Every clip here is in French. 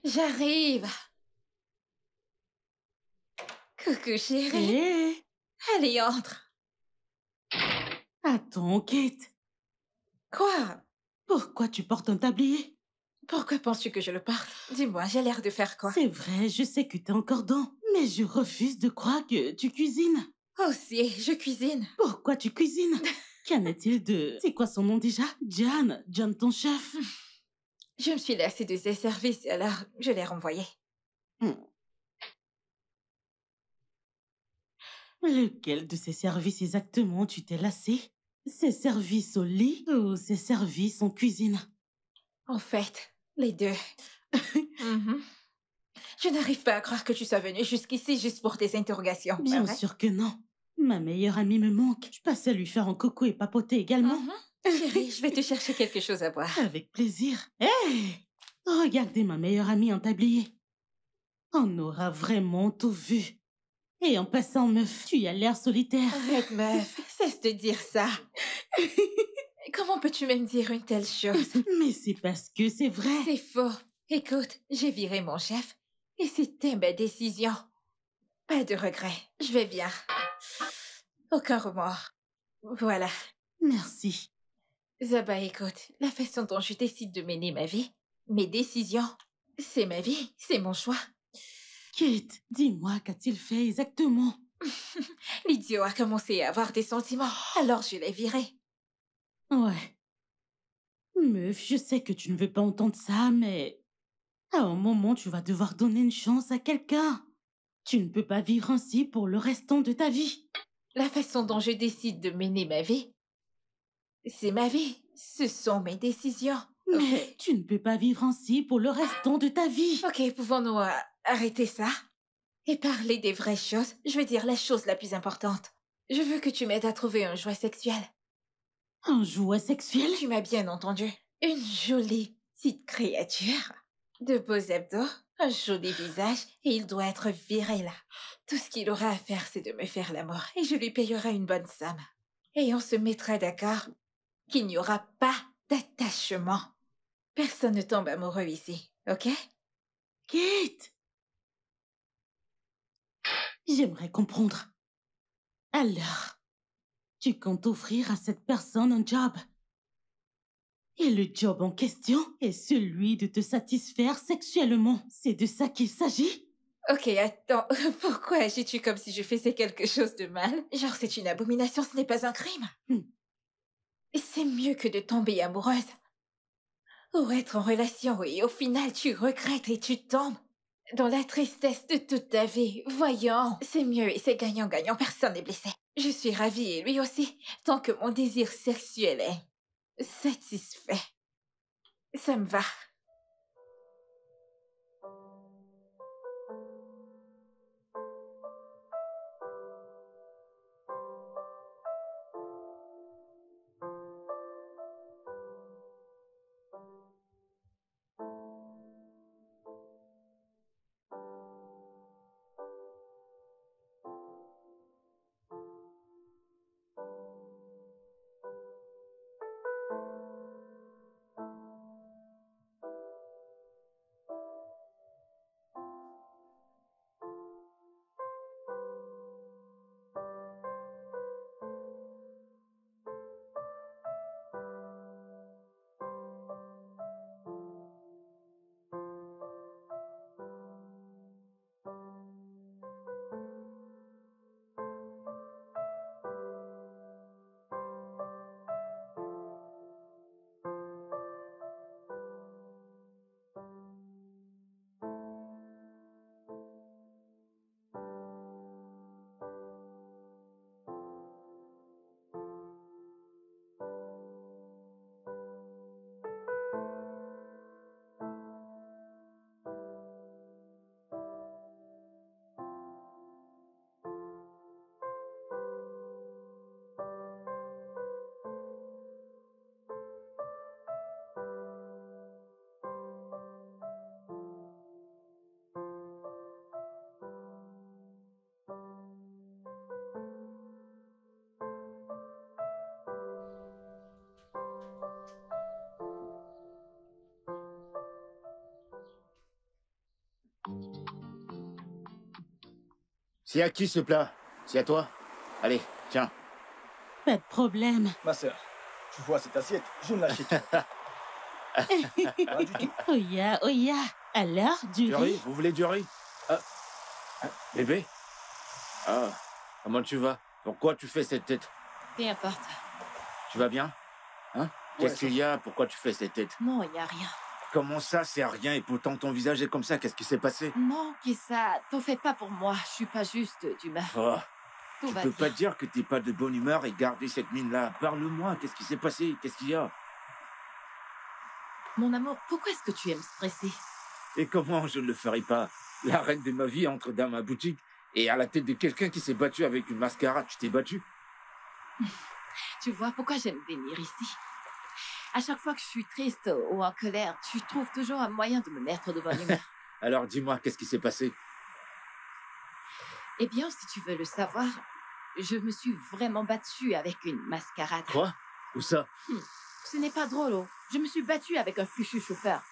J'arrive. Coucou chérie. Hé! Allez, entre. Attends, Kate. Quoi? Pourquoi tu portes un tablier? Pourquoi penses-tu que je le porte? Dis-moi, j'ai l'air de faire quoi? C'est vrai, je sais que t'es encore dans, mais je refuse de croire que tu cuisines. Oh si, je cuisine. Pourquoi tu cuisines? Qu'en est-il de... C'est quoi son nom déjà? John ton chef. Je me suis lassée de ses services, alors je l'ai renvoyé. Lequel de ces services exactement tu t'es lassé? Ces services au lit ou ces services en cuisine? En fait, les deux. Mhm. Je n'arrive pas à croire que tu sois venue jusqu'ici juste pour tes interrogations, pas Bien vrai? sûr que non. Ma meilleure amie me manque. Je passe à lui faire un coucou et papoter également. Chérie, je vais te chercher quelque chose à boire. Avec plaisir. Hé! Regardez ma meilleure amie en tablier. On aura vraiment tout vu. Et en passant, meuf, tu as l'air solitaire. Arrête, meuf, cesse de dire ça. Comment peux-tu même dire une telle chose? Mais c'est parce que c'est vrai. C'est faux. Écoute, j'ai viré mon chef et c'était ma décision. Pas de regret. Je vais bien. Aucun remords. Voilà. Merci. Zaba, écoute, la façon dont je décide de mener ma vie, mes décisions, c'est ma vie, c'est mon choix. Kate, dis-moi, qu'a-t-il fait exactement? L'idiot a commencé à avoir des sentiments, alors je l'ai viré. Ouais. Meuf, je sais que tu ne veux pas entendre ça, mais... à un moment, tu vas devoir donner une chance à quelqu'un. Tu ne peux pas vivre ainsi pour le restant de ta vie. La façon dont je décide de mener ma vie, c'est ma vie. Ce sont mes décisions. Mais tu ne peux pas vivre ainsi pour le restant de ta vie. Ok, pouvons-nous arrêter ça et parler des vraies choses? Je veux dire la chose la plus importante. Je veux que tu m'aides à trouver un jouet sexuel. Un jouet sexuel? Tu m'as bien entendu. Une jolie petite créature. De beaux abdos, un joli visage, et il doit être viré là. Tout ce qu'il aura à faire, c'est de me faire l'amour, et je lui payerai une bonne somme. Et on se mettra d'accord qu'il n'y aura pas d'attachement. Personne ne tombe amoureux ici, ok? Kate! J'aimerais comprendre. Alors, tu comptes offrir à cette personne un job. Et le job en question est celui de te satisfaire sexuellement. C'est de ça qu'il s'agit? Ok, attends, pourquoi agis-tu comme si je faisais quelque chose de mal? Genre, c'est une abomination, ce n'est pas un crime. C'est mieux que de tomber amoureuse. Ou être en relation et au final tu regrettes et tu tombes dans la tristesse de toute ta vie. Voyons, c'est mieux et c'est gagnant-gagnant, personne n'est blessé. Je suis ravie et lui aussi, tant que mon désir sexuel est satisfait. Ça me va. C'est à qui ce plat? C'est à toi? Allez, tiens. Pas de problème. Ma sœur, tu vois cette assiette? Je ne l'achète pas. Pas du tout. Oya. Alors, du Du riz? riz? Vous voulez du riz? Bébé? Ah, comment tu vas? Pourquoi tu fais cette tête? Peu importe. Tu vas bien? Hein? Qu'est-ce qu'il y a? Pourquoi tu fais cette tête? Non, il n'y a rien. Comment ça, c'est rien et pourtant ton visage est comme ça? Qu'est-ce qui s'est passé? Non, Kissa, t'en fais pas pour moi. Je suis pas juste d'humeur. Oh, Tout tu va peux bien. pas dire que t'es pas de bonne humeur et garder cette mine-là. Parle-moi, qu'est-ce qui s'est passé? Qu'est-ce qu'il y a? Mon amour, pourquoi est-ce que tu aimes stresser? Et comment je ne le ferais pas? La reine de ma vie entre dans ma boutique et à la tête de quelqu'un qui s'est battu avec une mascarade. Tu t'es battu? Tu vois pourquoi j'aime venir ici? À chaque fois que je suis triste ou en colère, tu trouves toujours un moyen de me mettre de bonne humeur. Alors dis-moi, qu'est-ce qui s'est passé? Eh bien, si tu veux le savoir, je me suis vraiment battue avec une mascarade. Quoi? Où ça? Ce n'est pas drôle, oh. Je me suis battue avec un fichu chauffeur.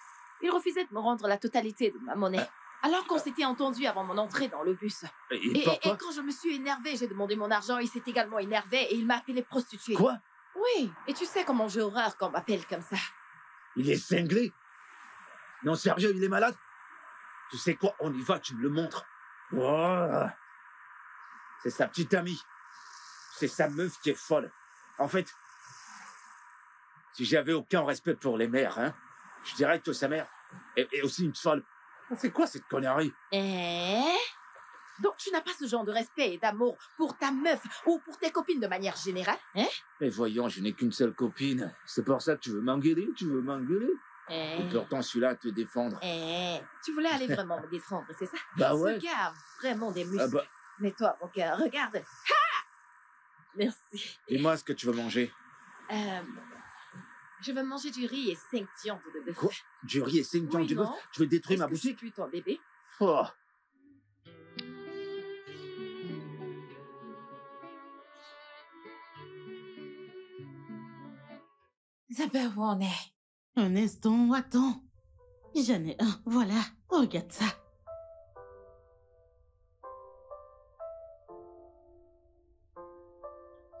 Il refusait de me rendre la totalité de ma monnaie. Alors qu'on s'était entendu avant mon entrée dans le bus. Et pourquoi? Et quand je me suis énervée, j'ai demandé mon argent. Il s'est également énervé et il m'a appelé prostituée. Quoi? Oui, et tu sais comment j'ai horreur quand on m'appelle comme ça. Il est cinglé? Non, sérieux, il est malade? Tu sais quoi? On y va, tu me le montres. Oh, c'est sa petite amie. C'est sa meuf qui est folle. En fait, si j'avais aucun respect pour les mères, hein, je dirais que sa mère est aussi une folle. C'est quoi cette connerie? Donc tu n'as pas ce genre de respect et d'amour pour ta meuf ou pour tes copines de manière générale, hein? Mais voyons, je n'ai qu'une seule copine. C'est pour ça que tu veux m'engueuler? Tu veux m'engueuler? Et pourtant, celui-là te défendre. Tu voulais aller vraiment me défendre, c'est ça? Bah ouais. Ce gars a vraiment des muscles. Ah bah, Mais toi, mon cœur, regarde. Ha! Merci. dis-moi ce que tu veux manger. Je veux manger du riz et 5 viandes de bœuf. Quoi? Du riz et 5 viandes Oui, du bœuf? non? Tu veux détruire Est-ce ma que je suis boutique? plus ton bébé? Oh. Isabelle, où on est? Un instant, attends. J'en ai un, voilà. Regarde ça.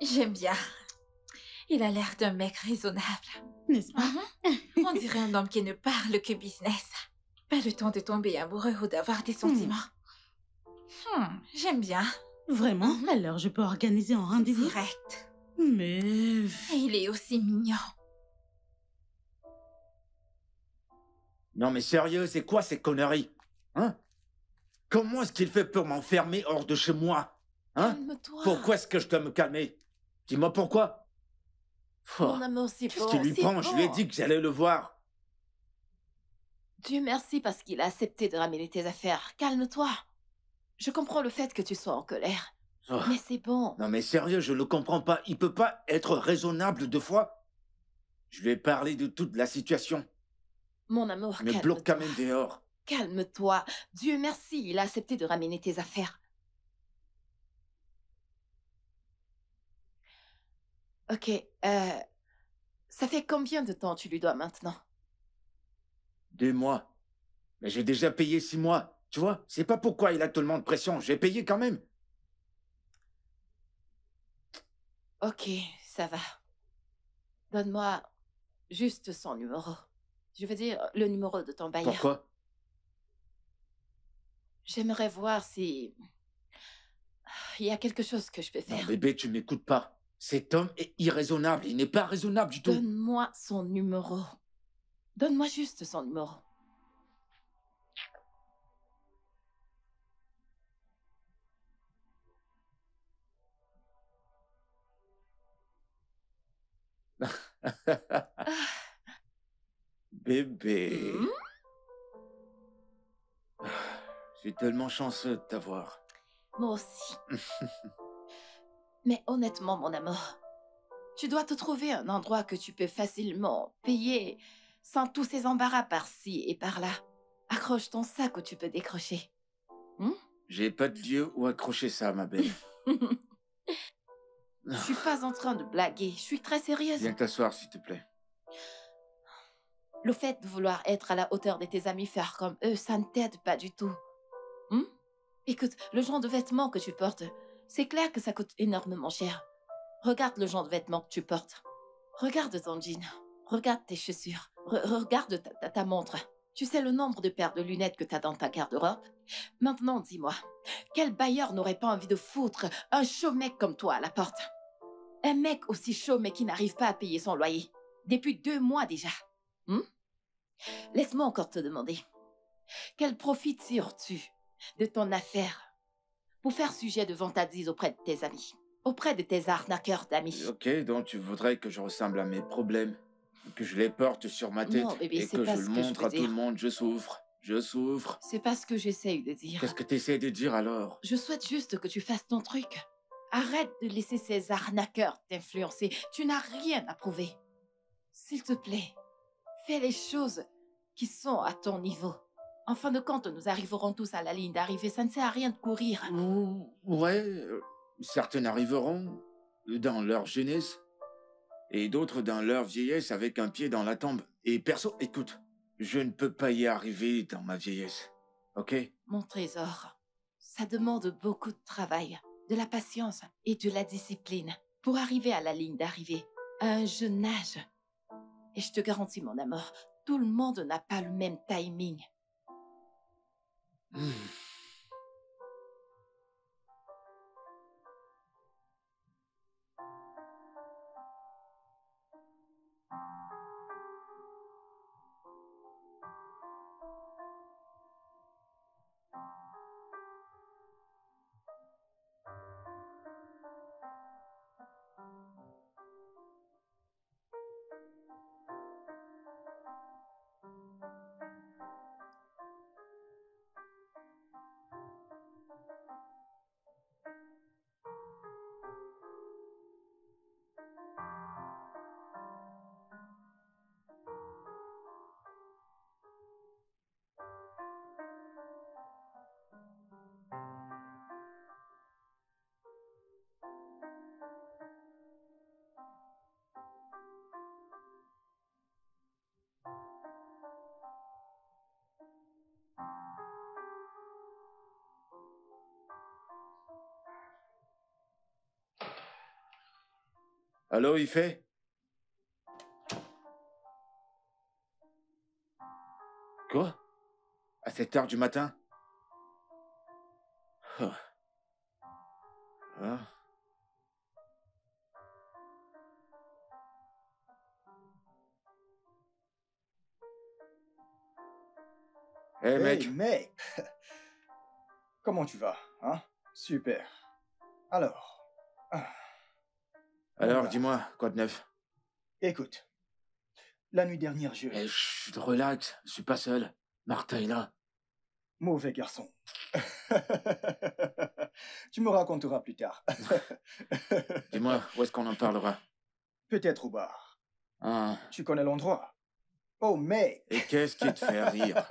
J'aime bien. Il a l'air d'un mec raisonnable. N'est-ce pas? On dirait un homme qui ne parle que business. Pas le temps de tomber amoureux ou d'avoir des sentiments. J'aime bien. Vraiment? Alors je peux organiser un rendez-vous? Direct. Mais... Et il est aussi mignon. Non mais sérieux, c'est quoi ces conneries? Hein? Comment est-ce qu'il fait pour m'enfermer hors de chez moi? Hein? Calme-toi. Pourquoi est-ce que je dois me calmer? Dis-moi pourquoi? Oh, Mon amour, c'est qu'est-ce bon. qui lui c'est prend? bon. Je lui ai dit que j'allais le voir. Dieu merci parce qu'il a accepté de ramener tes affaires. Calme-toi. Je comprends le fait que tu sois en colère. Oh. Mais c'est bon. Non mais sérieux, je le comprends pas. Il peut pas être raisonnable 2 fois? Je lui ai parlé de toute la situation. Mon amour, Il me bloque quand même dehors. Calme-toi. Dieu merci, il a accepté de ramener tes affaires. Ok, ça fait combien de temps tu lui dois maintenant? 2 mois. Mais j'ai déjà payé 6 mois. Tu vois, c'est pas pourquoi il a tellement de pression. J'ai payé quand même. Ok, ça va. Donne-moi juste son numéro. Je veux dire, le numéro de ton bailleur. Pourquoi? J'aimerais voir si... il y a quelque chose que je peux Non, faire. bébé, tu m'écoutes pas. Cet homme est irraisonnable. Il n'est pas raisonnable du tout. Donne-moi son numéro. Donne-moi juste son numéro. Bébé. Hmm? Je suis tellement chanceux de t'avoir. Moi aussi. Mais honnêtement, mon amour, tu dois te trouver un endroit que tu peux facilement payer sans tous ces embarras par-ci et par-là. Accroche ton sac où tu peux décrocher. J'ai pas de lieu où accrocher ça, ma belle. Je suis pas en train de blaguer, je suis très sérieuse. Viens t'asseoir, s'il te plaît. Le fait de vouloir être à la hauteur de tes amis, faire comme eux, ça ne t'aide pas du tout. Écoute, le genre de vêtements que tu portes, c'est clair que ça coûte énormément cher. Regarde le genre de vêtements que tu portes. Regarde ton jean. Regarde tes chaussures. Regarde ta montre. Tu sais le nombre de paires de lunettes que t'as dans ta garde-robe? Maintenant, dis-moi, quel bailleur n'aurait pas envie de foutre un chaud mec comme toi à la porte? Un mec aussi chaud mais qui n'arrive pas à payer son loyer. Depuis 2 mois déjà. Laisse-moi encore te demander. Quel profit tires-tu de ton affaire pour faire sujet de vantardise auprès de tes amis? Auprès de tes arnaqueurs d'amis. Ok, donc tu voudrais que je ressemble à mes problèmes, que je les porte sur ma tête Non, bébé, et c'est que pas je ce le que je montre veux à tout dire. le monde, je souffre. C'est pas ce que j'essaye de dire. Qu'est-ce que tu essaies de dire alors? Je souhaite juste que tu fasses ton truc. Arrête de laisser ces arnaqueurs t'influencer. Tu n'as rien à prouver. S'il te plaît, fais les choses qui sont à ton niveau. En fin de compte, nous arriverons tous à la ligne d'arrivée. Ça ne sert à rien de courir. Ouais, certains arriveront dans leur jeunesse et d'autres dans leur vieillesse avec un pied dans la tombe. Et perso, écoute, je ne peux pas y arriver dans ma vieillesse, ok? Mon trésor, ça demande beaucoup de travail, de la patience et de la discipline pour arriver à la ligne d'arrivée à un jeune âge. Et je te garantis, mon amour, tout le monde n'a pas le même timing. Allô, il fait? Quoi? À cette heure du matin? Oh. Ah. Hey, mec. Hey, mec. Comment tu vas, hein? Super. Alors. Alors, bah. dis-moi, quoi de neuf? Écoute. La nuit dernière, Eh, chut, relax, je suis pas seul. Martha est là. Mauvais garçon. Tu me raconteras plus tard. Dis-moi, où est-ce qu'on en parlera? Peut-être au bar. Ah. Tu connais l'endroit? Oh, mec. Et qu'est-ce qui te fait rire?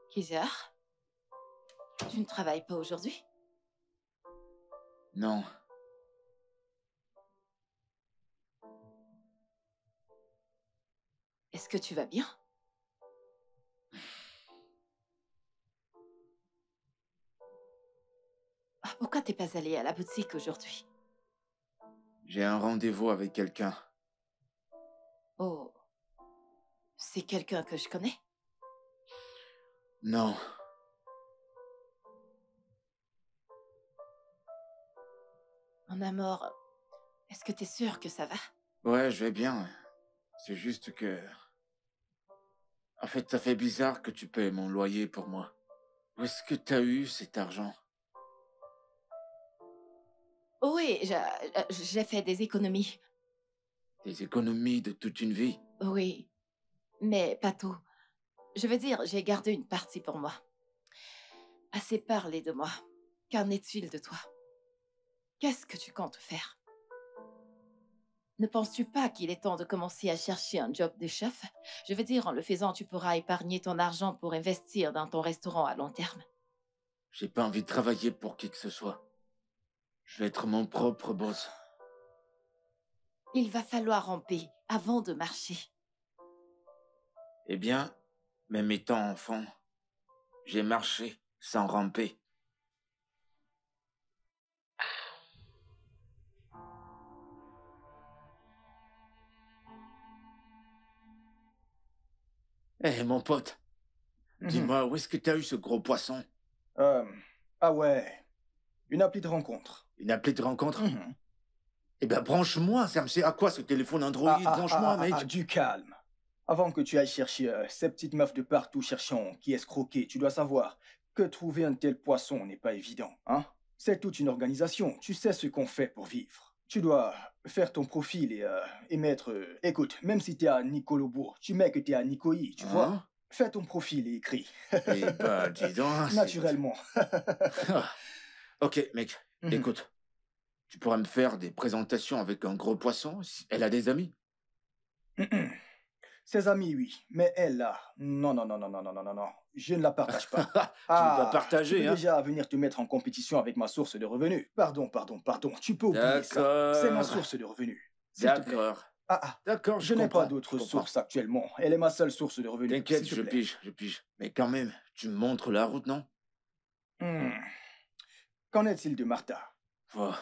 Kizar, tu ne travailles pas aujourd'hui? Non. Est-ce que tu vas bien? Pourquoi t'es pas allé à la boutique aujourd'hui? J'ai un rendez-vous avec quelqu'un. Oh. C'est quelqu'un que je connais? Non. Mon amour, est-ce que t'es sûr que ça va? Ouais, je vais bien. C'est juste que... En fait, ça fait bizarre que tu payes mon loyer pour moi. Où est-ce que t'as eu cet argent? Oui, j'ai fait des économies. Des économies de toute une vie? Oui, mais pas tout. Je veux dire, j'ai gardé une partie pour moi. Assez parlé de moi. Qu'en est-il de toi? Qu'est-ce que tu comptes faire? Ne penses-tu pas qu'il est temps de commencer à chercher un job de chef? Je veux dire, en le faisant, tu pourras épargner ton argent pour investir dans ton restaurant à long terme. J'ai pas envie de travailler pour qui que ce soit. Je vais être mon propre boss. Il va falloir ramper avant de marcher. Eh bien, même étant enfant, j'ai marché sans ramper. Eh, mon pote, dis-moi, où est-ce que t'as eu ce gros poisson? Ah ouais, une appli de rencontre. Une appli de rencontre? Mhm. Eh ben, branche-moi, ça me sert à quoi ce téléphone Android? Branche-moi, mec. Du calme. Avant que tu ailles chercher ces petites meufs de partout cherchant qui escroquer, tu dois savoir que trouver un tel poisson n'est pas évident, hein? C'est toute une organisation, tu sais ce qu'on fait pour vivre. Tu dois faire ton profil et mettre... écoute, même si t'es à Nicolobourg, tu mets que t'es à Nicoï, tu vois? Hein? Fais ton profil et écris. Eh ben, dis donc. Naturellement. Ah. Ok, mec, Mhm. écoute. Tu pourras me faire des présentations avec un gros poisson si elle a des amis? Ses amis, oui. Mais elle, là, non, non, non, non, non, non, non, non, non. Je ne la partage pas. Tu veux pas Tu partager, peux hein? déjà venir te mettre en compétition avec ma source de revenus. Pardon. Tu peux oublier ça. C'est ma source de revenus. S'il te plaît. D'accord. D'accord, Je n'ai comprends, pas d'autre je comprends. source actuellement. Elle est ma seule source de revenus. T'inquiète, S'il te plaît. je pige. Mais quand même, tu me montres la route, non? Qu'en est-il de Martha? Oh.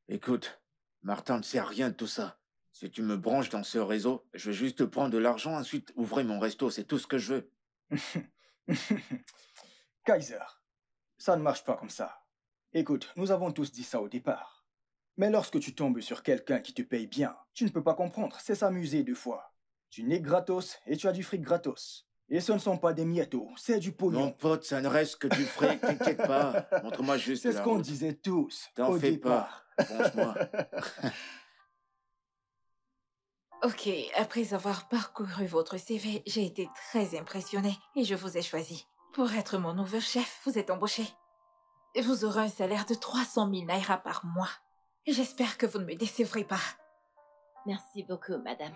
Écoute, Martin ne sait rien de tout ça. Si tu me branches dans ce réseau, je vais juste prendre de l'argent, ensuite ouvrir mon resto, c'est tout ce que je veux. Kaiser, ça ne marche pas comme ça. Écoute, nous avons tous dit ça au départ. Mais lorsque tu tombes sur quelqu'un qui te paye bien, tu ne peux pas comprendre, c'est s'amuser deux fois. Tu n'es gratos et tu as du fric gratos. Et ce ne sont pas des miettos, c'est du pognon. Mon pote, ça ne reste que du fric, t'inquiète pas. Montre-moi juste C'est la ce qu'on route. disait tous T'en au fais départ. pas, branche-moi. Ok, après avoir parcouru votre CV, j'ai été très impressionnée et je vous ai choisi. Pour être mon nouveau chef, vous êtes embauché. Vous aurez un salaire de 300 000 naira par mois. J'espère que vous ne me décevrez pas. Merci beaucoup, madame.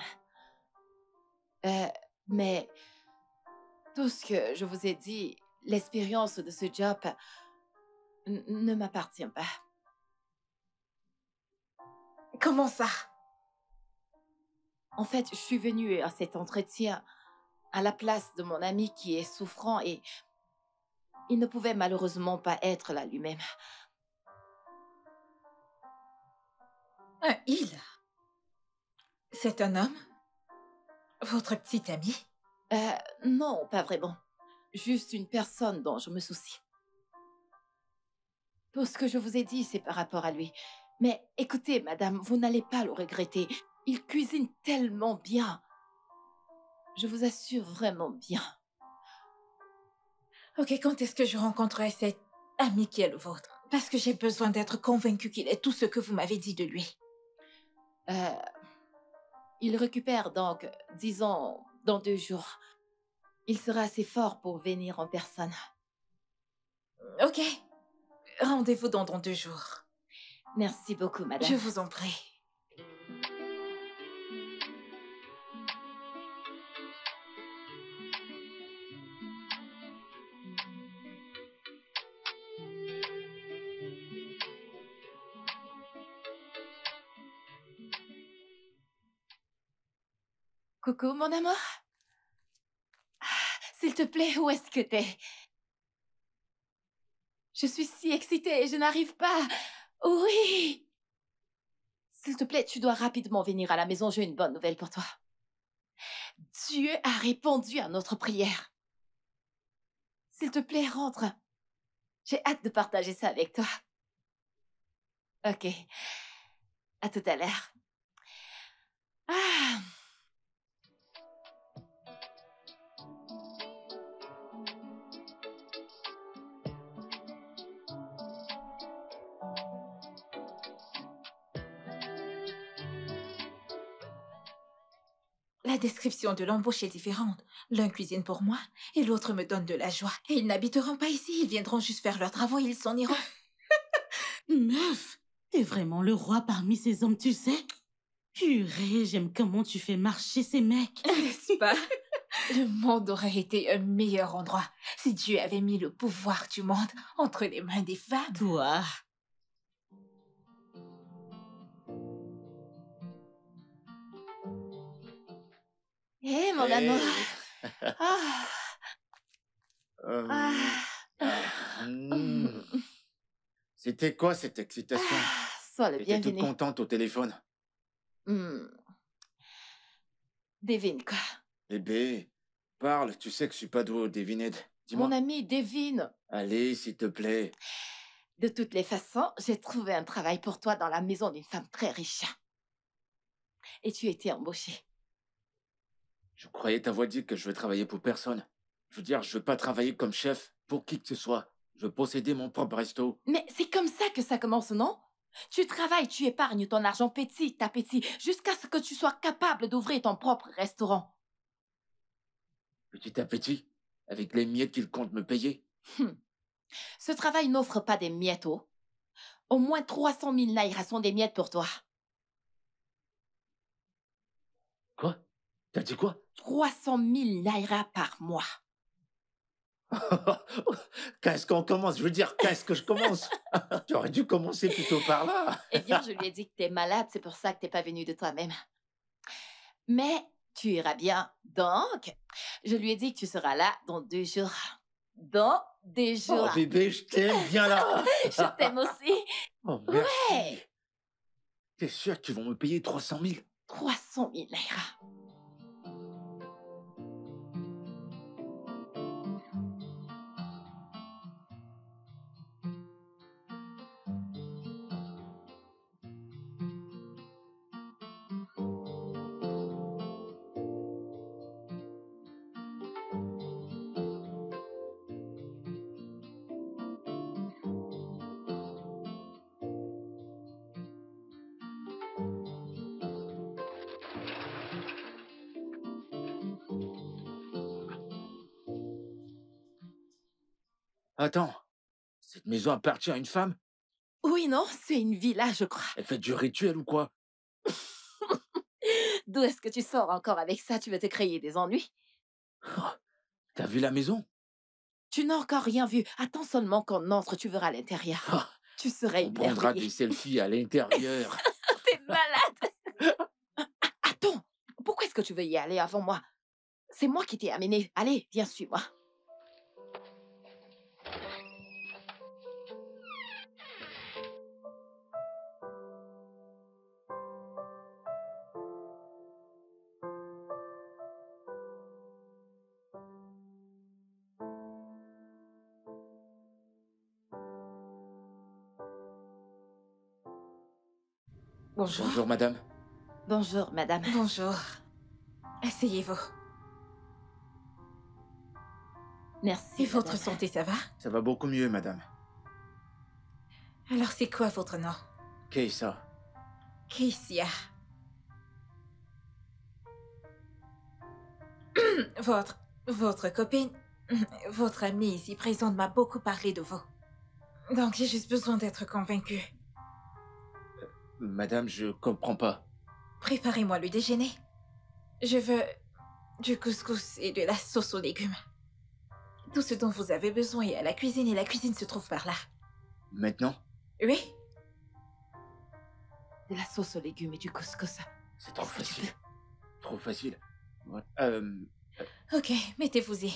Mais tout ce que je vous ai dit, l'expérience de ce job ne m'appartient pas. Comment ça? En fait, je suis venue à cet entretien à la place de mon ami qui est souffrant et il ne pouvait malheureusement pas être là lui-même. Un il? C'est un homme? Votre petit ami? Non, pas vraiment. Juste une personne dont je me soucie. Tout ce que je vous ai dit, c'est par rapport à lui. Mais écoutez, madame, vous n'allez pas le regretter. Il cuisine tellement bien. Je vous assure vraiment bien. Ok, quand est-ce que je rencontrerai cet ami qui est le vôtre? Parce que j'ai besoin d'être convaincue qu'il est tout ce que vous m'avez dit de lui. Il récupère donc, disons, dans 2 jours. Il sera assez fort pour venir en personne. Ok. Rendez-vous dans 2 jours. Merci beaucoup, madame. Je vous en prie. Coucou, mon amour. S'il te plaît, où est-ce que t'es? Je suis si excitée et je n'arrive pas. Oui! S'il te plaît, tu dois rapidement venir à la maison. J'ai une bonne nouvelle pour toi. Dieu a répondu à notre prière. S'il te plaît, rentre. J'ai hâte de partager ça avec toi. Ok. À tout à l'heure. Ah! La description de l'embauche est différente. L'un cuisine pour moi et l'autre me donne de la joie. Et ils n'habiteront pas ici, ils viendront juste faire leurs travaux et ils s'en iront. Meuf, t'es vraiment le roi parmi ces hommes, tu sais? Purée, j'aime comment tu fais marcher ces mecs. N'est-ce pas? Le monde aurait été un meilleur endroit si Dieu avait mis le pouvoir du monde entre les mains des femmes. Toi. Hé, mon amour. Ah, Euh, ah, C'était quoi cette excitation? sois le T'étais toute bienvenu. contente au téléphone. Devine quoi? Bébé, parle, tu sais que je suis pas doué aux devinettes. Dis-moi. Mon ami, devine. Allez, s'il te plaît. De toutes les façons, j'ai trouvé un travail pour toi dans la maison d'une femme très riche. Et tu étais embauché. Je croyais t'avoir dit que je veux travailler pour personne. Je veux dire, je veux pas travailler comme chef pour qui que ce soit. Je veux posséder mon propre resto. Mais c'est comme ça que ça commence, non? Tu travailles, tu épargnes ton argent petit à petit, jusqu'à ce que tu sois capable d'ouvrir ton propre restaurant. Petit à petit, avec les miettes qu'il compte me payer. Ce travail n'offre pas des miettes, oh. Au moins 300 000 naira sont des miettes pour toi. Quoi? T'as dit quoi? 300 000 naira par mois. Qu'est-ce qu'on commence? Je veux dire, qu'est-ce que je commence? Tu aurais dû commencer plutôt par là. Eh bien, je lui ai dit que t'es malade, c'est pour ça que t'es pas venu de toi-même. Mais tu iras bien. Donc, je lui ai dit que tu seras là dans 2 jours. Dans 2 jours. Oh bébé, je t'aime, viens là. Je t'aime aussi. Oh merci. Ouais. T'es sûr qu'ils vont me payer 300 000? 300 000 naira. Attends, cette maison appartient à une femme? Oui, non, c'est une villa, je crois. Elle fait du rituel ou quoi? D'où est-ce que tu sors encore avec ça? Tu veux te créer des ennuis? Oh, t'as vu la maison? Tu n'as encore rien vu. Attends seulement qu'on entre, tu verras l'intérieur. Oh, Tu serais on prendra émerveillé. des selfies à l'intérieur. T'es malade. Attends, pourquoi est-ce que tu veux y aller avant moi? C'est moi qui t'ai amené. Allez, viens, suis-moi. Bonjour. Bonjour madame. Bonjour, madame. Bonjour. Asseyez-vous. Merci, Et votre madame. santé, ça va? Ça va beaucoup mieux madame. Alors, c'est quoi votre nom? Keïssa. Keissia. Votre copine, votre amie ici présente m'a beaucoup parlé de vous. Donc, j'ai juste besoin d'être convaincue. Madame, je comprends pas. Préparez-moi le déjeuner. Je veux du couscous et de la sauce aux légumes. Tout ce dont vous avez besoin est à la cuisine et la cuisine se trouve par là. Maintenant? Oui? De la sauce aux légumes et du couscous. C'est trop Est-ce que tu facile. Trop facile. Ouais. Ok, mettez-vous-y.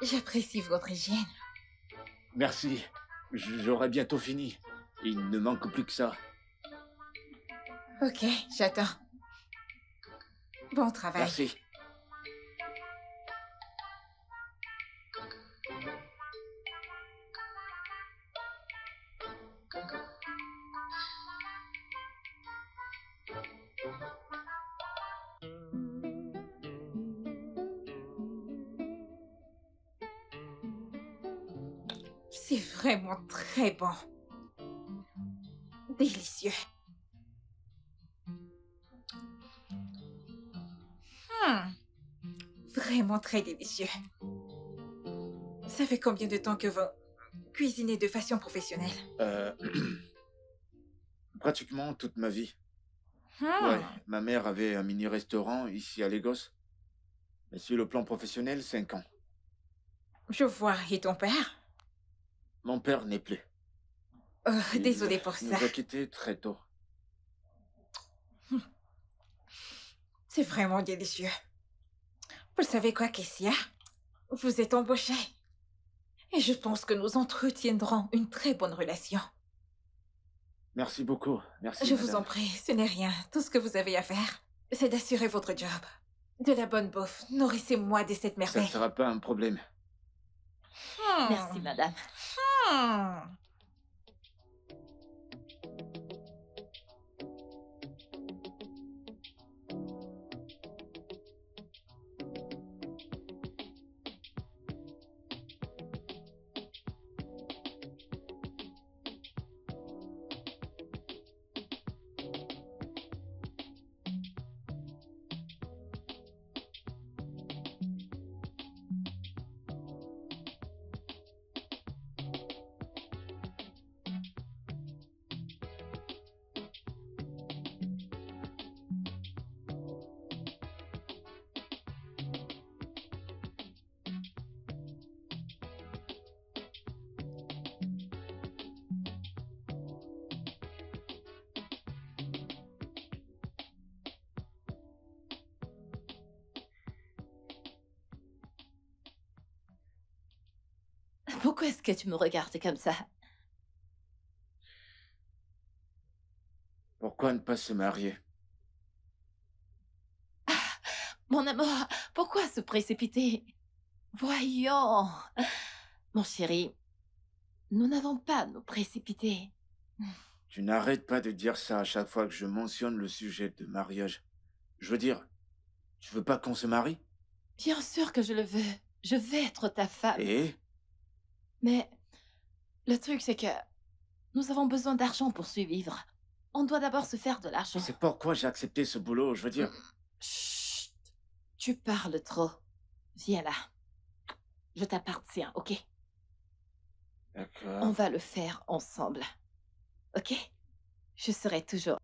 J'apprécie votre hygiène. Merci. J'aurai bientôt fini. Il ne manque plus que ça. Ok, j'attends. Bon travail. Merci. C'est vraiment très bon. Délicieux. Vraiment très délicieux. Ça fait combien de temps que vous cuisinez de façon professionnelle? Pratiquement toute ma vie. Hmm. Ouais, ma mère avait un mini-restaurant ici à Lagos. Mais sur le plan professionnel, 5 ans. Je vois. Et ton père? Mon père n'est plus. Oh, Il désolée pour nous ça. a quittés très tôt. C'est vraiment délicieux. Vous savez quoi, Kessia? Vous êtes embauchée. Et je pense que nous entretiendrons une très bonne relation. Merci beaucoup. Merci, Je vous madame. en prie, ce n'est rien. Tout ce que vous avez à faire, c'est d'assurer votre job. De la bonne bouffe. Nourrissez-moi de cette Ça ne merveille. sera pas un problème. Merci, madame. Hmm. Pourquoi est-ce que tu me regardes comme ça? Pourquoi ne pas se marier? Mon amour, pourquoi se précipiter? Voyons. Mon chéri, nous n'avons pas à nous précipiter. Tu n'arrêtes pas de dire ça à chaque fois que je mentionne le sujet de mariage. Je veux dire, tu veux pas qu'on se marie? Bien sûr que je le veux. Je vais être ta femme. Et? Mais le truc, c'est que nous avons besoin d'argent pour survivre. On doit d'abord se faire de l'argent. C'est pourquoi j'ai accepté ce boulot, je veux dire. Chut. Tu parles trop. Viens là. Je t'appartiens, ok? On D'accord. va le faire ensemble. Ok? Je serai toujours...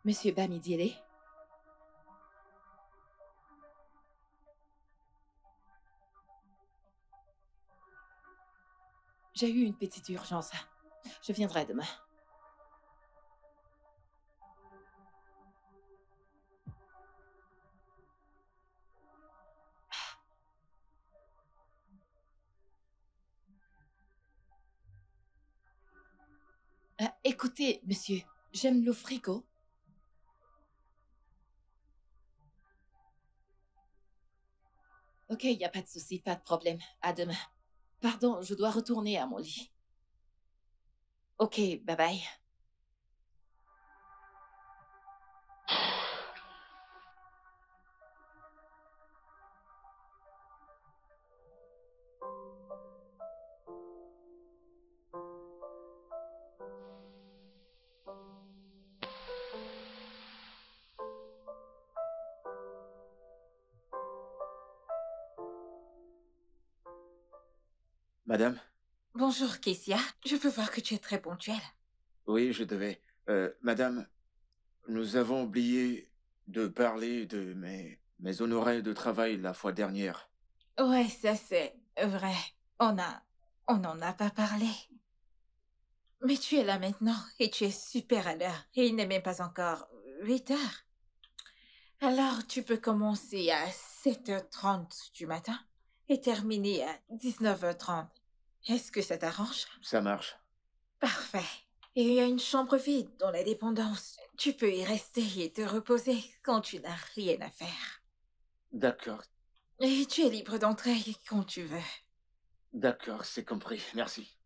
Monsieur Bamidiele? J'ai eu une petite urgence. Je viendrai demain. Écoutez, monsieur, j'aime le frigo. Ok, y a pas de souci, pas de problème. À demain. Pardon, je dois retourner à mon lit. Ok, bye bye. Madame? Bonjour, Kessia. Je peux voir que tu es très ponctuelle. Oui, je devais. Madame, nous avons oublié de parler de mes honoraires de travail la fois dernière. Ouais, ça c'est vrai. On n'en a pas parlé. Mais tu es là maintenant et tu es super à l'heure. Et il n'est même pas encore 8 heures. Alors tu peux commencer à 7h30 du matin et terminer à 19h30. Est-ce que ça t'arrange? Ça marche. Parfait. Et il y a une chambre vide dans la dépendance. Tu peux y rester et te reposer quand tu n'as rien à faire. D'accord. Et tu es libre d'entrer quand tu veux. D'accord, c'est compris. Merci.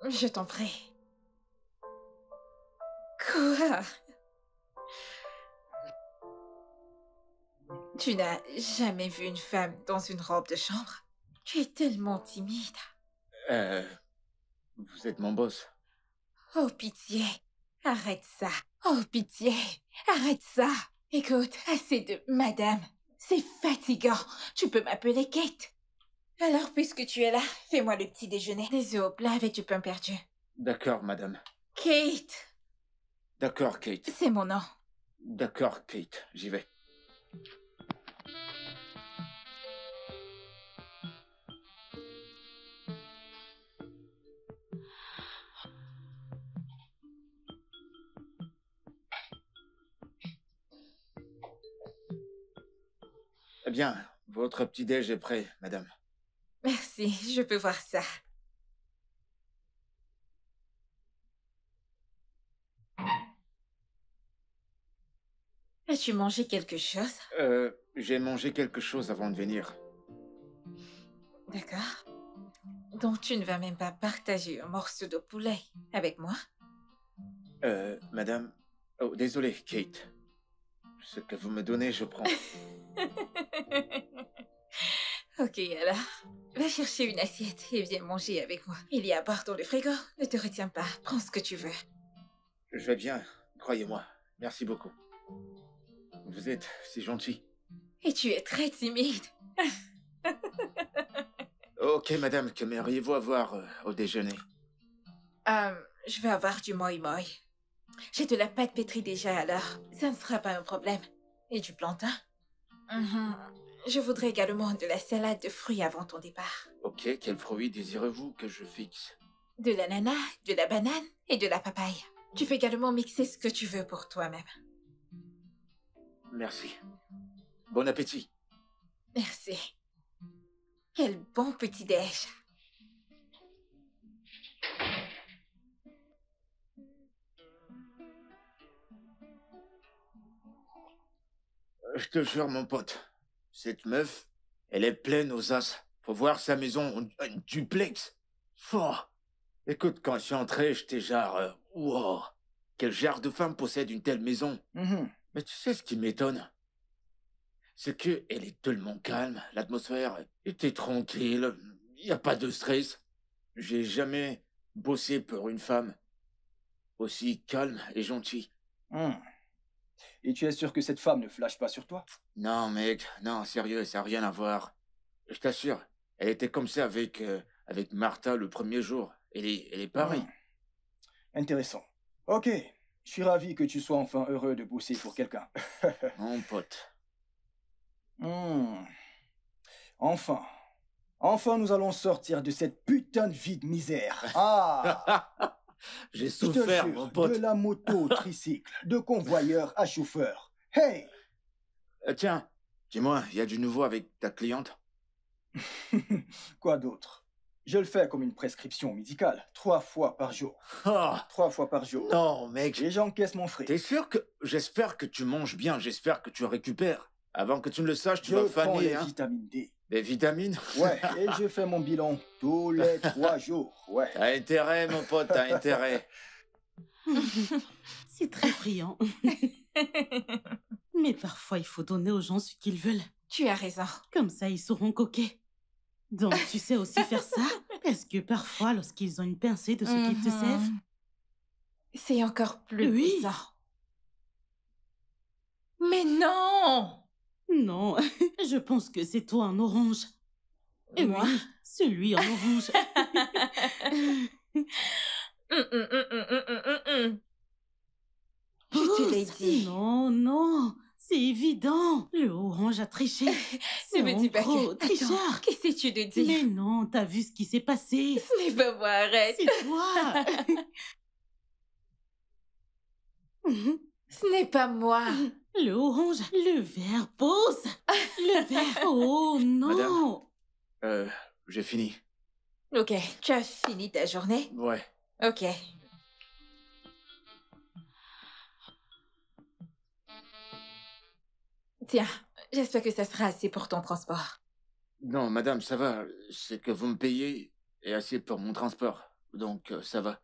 Je t'en prie. Quoi? Tu n'as jamais vu une femme dans une robe de chambre? Tu es tellement timide. Vous êtes mon boss. Oh, pitié. Arrête ça. Oh, pitié. Arrête ça. Écoute, assez de madame. C'est fatigant. Tu peux m'appeler Kate. Alors, puisque tu es là, fais-moi le petit déjeuner. Des œufs au plat avec du pain perdu. D'accord, madame. Kate. D'accord, Kate. C'est mon nom. D'accord, Kate. J'y vais. Eh bien, votre petit-déj est prêt, madame. Merci, je peux voir ça. As-tu mangé quelque chose? J'ai mangé quelque chose avant de venir. D'accord. Donc tu ne vas même pas partager un morceau de poulet avec moi? Madame... Oh, désolé, Kate. Ce que vous me donnez, je prends. Ok, alors. Va chercher une assiette et viens manger avec moi. Il y a à boire dans le frigo. Ne te retiens pas. Prends ce que tu veux. Je vais bien, croyez-moi. Merci beaucoup. Vous êtes si gentil. Et tu es très timide. Ok, madame, qu'aimeriez-vous avoir au déjeuner? Je vais avoir du moi moi. J'ai de la pâte pétrie déjà, alors ça ne sera pas un problème. Et du plantain? Je voudrais également de la salade de fruits avant ton départ. Ok, quel fruit désirez-vous que je fixe? De l'ananas, de la banane et de la papaye. Tu peux également mixer ce que tu veux pour toi-même. Merci. Bon appétit. Merci. Quel bon petit-déj. Je te jure, mon pote, cette meuf, elle est pleine aux as. Faut voir sa maison, une duplex. Oh. Écoute, quand je suis entré, j'étais genre... wow, quel genre de femme possède une telle maison? Mais tu sais ce qui m'étonne? C'est que elle est tellement calme, l'atmosphère était tranquille, il n'y a pas de stress. J'ai jamais bossé pour une femme aussi calme et gentille. Et tu es sûr que cette femme ne flash pas sur toi? Non, mec, non, sérieux, ça n'a rien à voir. Je t'assure, elle était comme ça avec Martha le premier jour. Elle est pareille. Intéressant. Ok, je suis ravi que tu sois enfin heureux de bosser pour quelqu'un. Mon pote. Enfin, nous allons sortir de cette putain de vie de misère. Ah! J'ai Je te souffert, jure, mon pote. de la moto au tricycle, de convoyeur à chauffeur. Hey! Tiens, dis-moi, il y a du nouveau avec ta cliente? Quoi d'autre? Je le fais comme une prescription médicale, 3 fois par jour. Oh, 3 fois par jour. non, mec. Et j'encaisse mon fric. T'es sûr que... J'espère que tu manges bien, j'espère que tu récupères. Avant que tu ne le saches, tu vas Je prends faner, les hein. vitamines D. Des vitamines? Ouais, et je fais mon bilan tous les 3 jours. Ouais. T'as intérêt, mon pote, t'as intérêt. C'est très brillant. Mais parfois, il faut donner aux gens ce qu'ils veulent. Tu as raison. Comme ça, ils sauront coquer. Donc, tu sais aussi faire ça? Parce que parfois, lorsqu'ils ont une pincée de ce qu'ils te servent... C'est encore plus Oui. puissant. Mais non! Non, je pense que c'est toi en orange. Moi? Oui, celui en orange. Je te l'ai Pousse. dit. Non, non, c'est évident. Le orange a triché. Ne C'est me dis pas gros que... tricheur. Attends, qu'essaies-tu de dire? Mais non, t'as vu ce qui s'est passé. Ce n'est pas moi, arrête. C'est toi. Ce n'est pas moi. Le orange, le vert, pose. Le vert, oh non. J'ai fini. Ok, tu as fini ta journée? Ouais. Ok. Tiens, j'espère que ça sera assez pour ton transport. Non, madame, ça va. C'est que vous me payez et assez pour mon transport. Donc, ça va.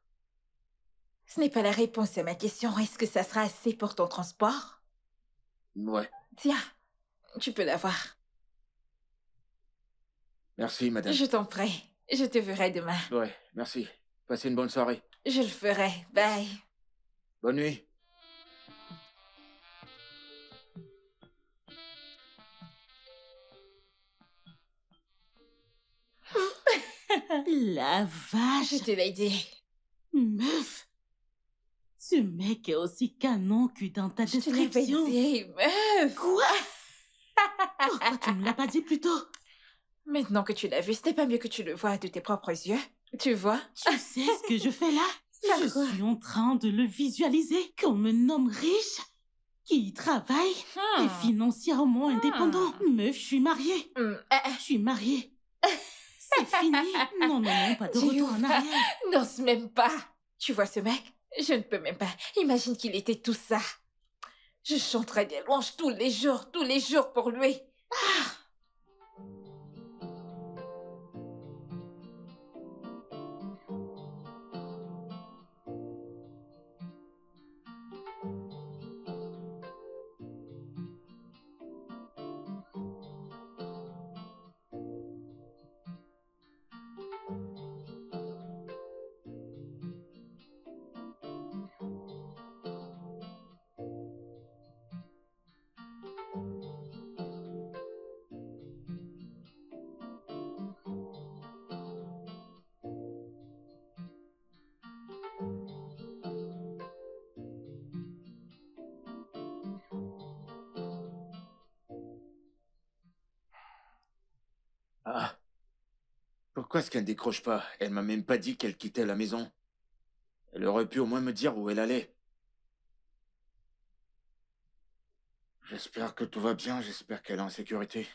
Ce n'est pas la réponse à ma question. Est-ce que ça sera assez pour ton transport? Ouais. Tiens, tu peux l'avoir. Merci, madame. Je t'en prie. Je te verrai demain. Ouais, merci. Passez une bonne soirée. Je le ferai. Bye. Bonne nuit. La vache. Je te l'ai dit. Meuf. Ce mec est aussi canon que dans ta Je te l'avais description. dit, meuf. Quoi? Pourquoi tu me l'as pas dit plus tôt? Maintenant que tu l'as vu, c'était pas mieux que tu le vois de tes propres yeux. Tu vois? Tu sais ce que je fais là? Faire Je quoi? suis en train de le visualiser comme un homme riche qui travaille et financièrement indépendant. Meuf, je suis mariée. Je suis mariée. C'est fini. Non, non, non, pas de J'ai retour en ouvert. arrière. N'ose même pas. Tu vois ce mec? Je ne peux même pas. Imagine qu'il était tout ça. Je chanterais des louanges tous les jours pour lui. Ah. Pourquoi est-ce qu'elle ne décroche pas? Elle m'a même pas dit qu'elle quittait la maison. Elle aurait pu au moins me dire où elle allait. J'espère que tout va bien, j'espère qu'elle est en sécurité.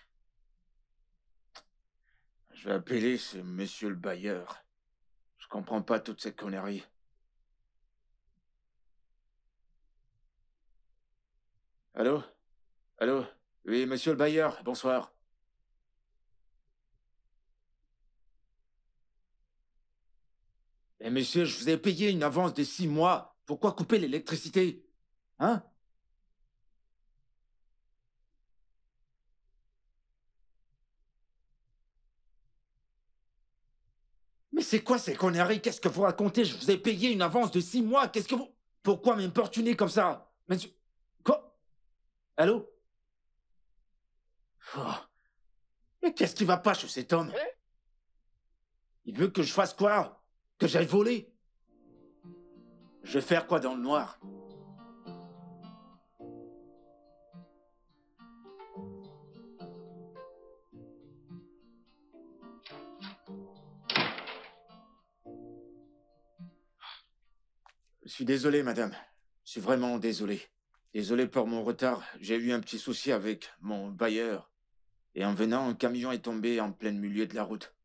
Je vais appeler ce monsieur le bailleur. Je comprends pas toutes ces conneries. Allô? Allô? Oui, monsieur le bailleur, bonsoir. Eh monsieur, je vous ai payé une avance de 6 mois. Pourquoi couper l'électricité? Hein? Mais c'est quoi ces conneries? Qu'est-ce que vous racontez? Je vous ai payé une avance de 6 mois. Qu'est-ce que vous... Pourquoi m'importuner comme ça? Monsieur... Quoi? Allô? Oh. Mais qu'est-ce qui va pas chez cet homme? Il veut que je fasse quoi? Que j'aille voler? Je vais faire quoi dans le noir? Je suis désolé, madame. Je suis vraiment désolé. Désolé pour mon retard. J'ai eu un petit souci avec mon bailleur. Et en venant, un camion est tombé en plein milieu de la route.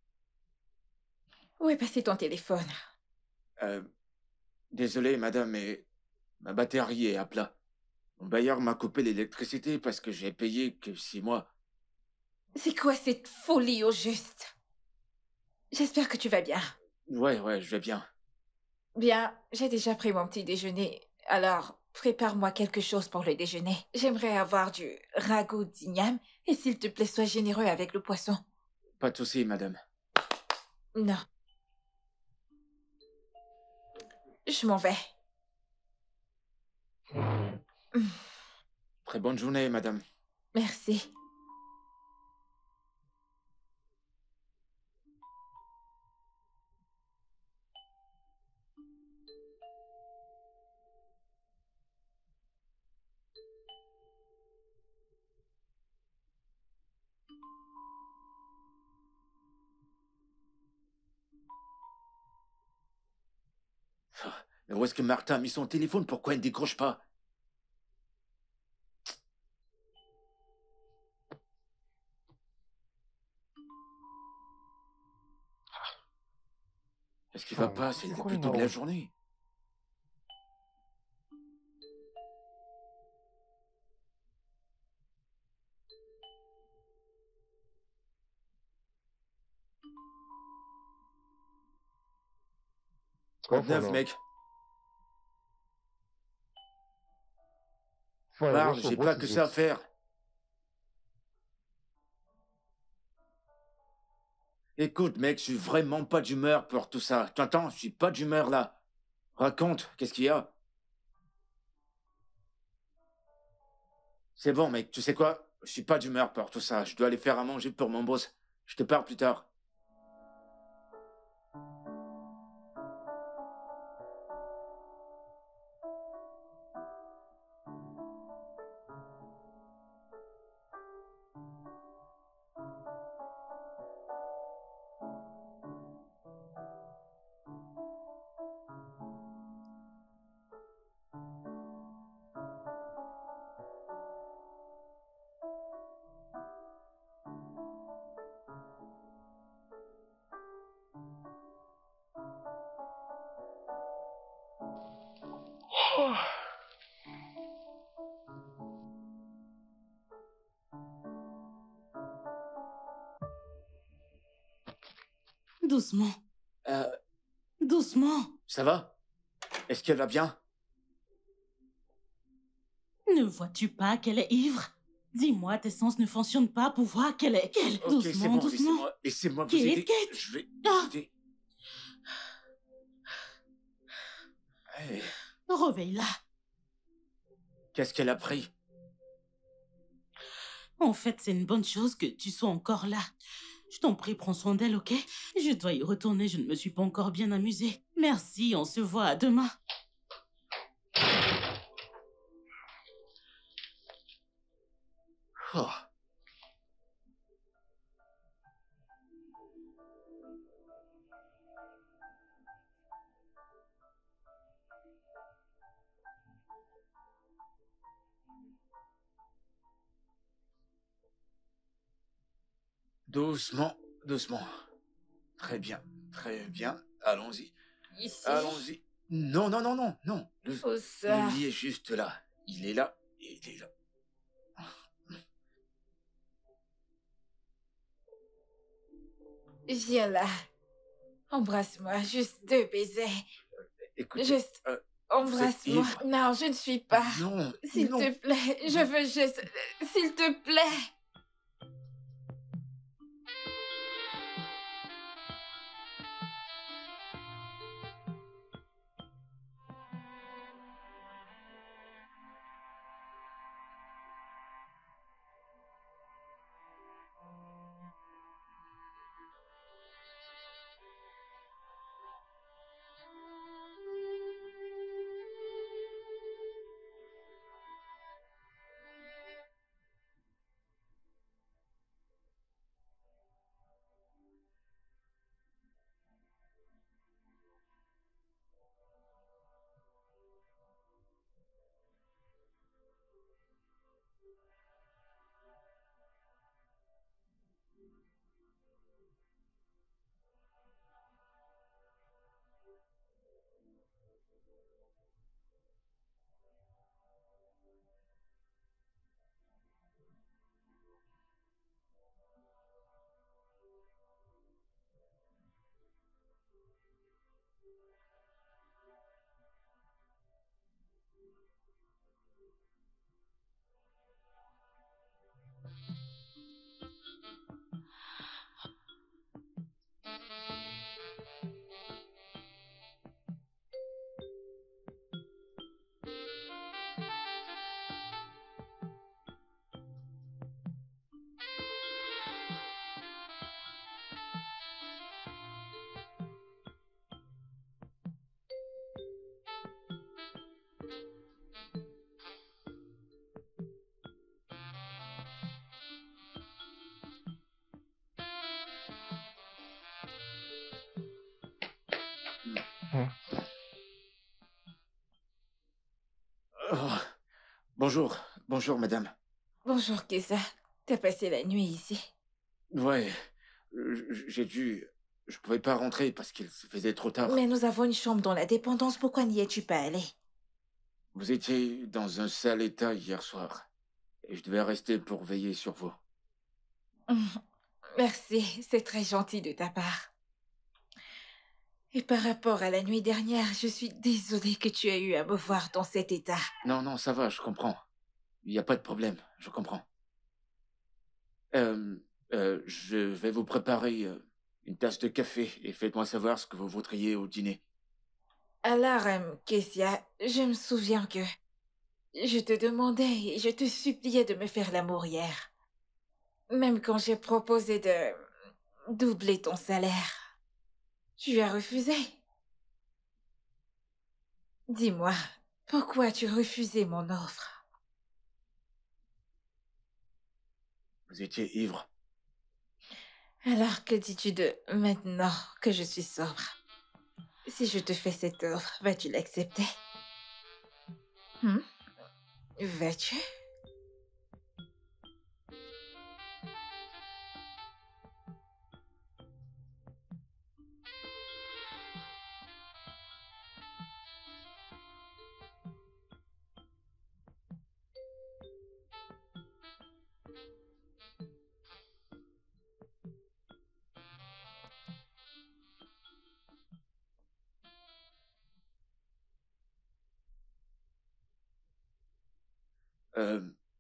Où est passé ton téléphone? Désolé, madame, mais ma batterie est à plat. Mon bailleur m'a coupé l'électricité parce que j'ai payé que 6 mois. C'est quoi cette folie au juste? J'espère que tu vas bien. Ouais, je vais bien. Bien, j'ai déjà pris mon petit déjeuner. Alors, prépare-moi quelque chose pour le déjeuner. J'aimerais avoir du ragoût d'igname et s'il te plaît, sois généreux avec le poisson. Pas de souci, madame. Non. Je m'en vais. Très bonne journée, madame. Merci. Mais où est-ce que Martha a mis son téléphone? Pourquoi elle ne décroche pas? Est-ce qu'il va pas? C'est depuis toute la journée. Quoi de neuf, mec? Parle, j'ai pas que ça à faire. Écoute, mec, je suis vraiment pas d'humeur pour tout ça. T'entends? Je suis pas d'humeur, là. Raconte, qu'est-ce qu'il y a? C'est bon, mec, tu sais quoi? Je suis pas d'humeur pour tout ça. Je dois aller faire à manger pour mon boss. Je te parle plus tard. Doucement, Euh, doucement. ça va? Est-ce qu'elle va bien? Ne vois-tu pas qu'elle est ivre? Dis-moi, tes sens ne fonctionnent pas pour voir qu'elle est... Ok, c'est Doucement, bon, doucement. laissez-moi vous Kate, aider. Kate. Je vais Ah. vous aider. Hey, Réveille-la. qu'est-ce qu'elle a pris? En fait, c'est une bonne chose que tu sois encore là. Je t'en prie, prends soin d'elle, ok? Je dois y retourner, je ne me suis pas encore bien amusée. Merci, on se voit à demain. Oh. Doucement, doucement. Très bien, très bien. Allons-y. Ici. Allons-y. Non. Où ça? Le lit est juste là. Il est là. Il est là. Viens là. Embrasse-moi, juste 2 baisers. Écoutez, Juste, embrasse-moi. ivre. Non, je ne suis pas. Non, S'il non. te plaît, je veux juste... S'il te plaît. Bonjour, bonjour, madame. Bonjour, Kessa. T'as passé la nuit ici? Ouais, j'ai dû... Je pouvais pas rentrer parce qu'il se faisait trop tard. Mais nous avons une chambre dans la dépendance, pourquoi n'y es-tu pas allé? Vous étiez dans un sale état hier soir. Et je devais rester pour veiller sur vous. Merci, c'est très gentil de ta part. Et par rapport à la nuit dernière, je suis désolée que tu aies eu à me voir dans cet état. Non, non, ça va, je comprends. Il n'y a pas de problème, je comprends. Je vais vous préparer une tasse de café et faites-moi savoir ce que vous voudriez au dîner. Alors, Kessia, je me souviens que je te demandais et je te suppliais de me faire l'amour hier. Même quand j'ai proposé de doubler ton salaire, tu as refusé. Dis-moi, pourquoi tu refusais mon offre? Vous étiez ivre. Alors que dis-tu de maintenant que je suis sobre? Si je te fais cette offre, vas-tu l'accepter? Vas-tu?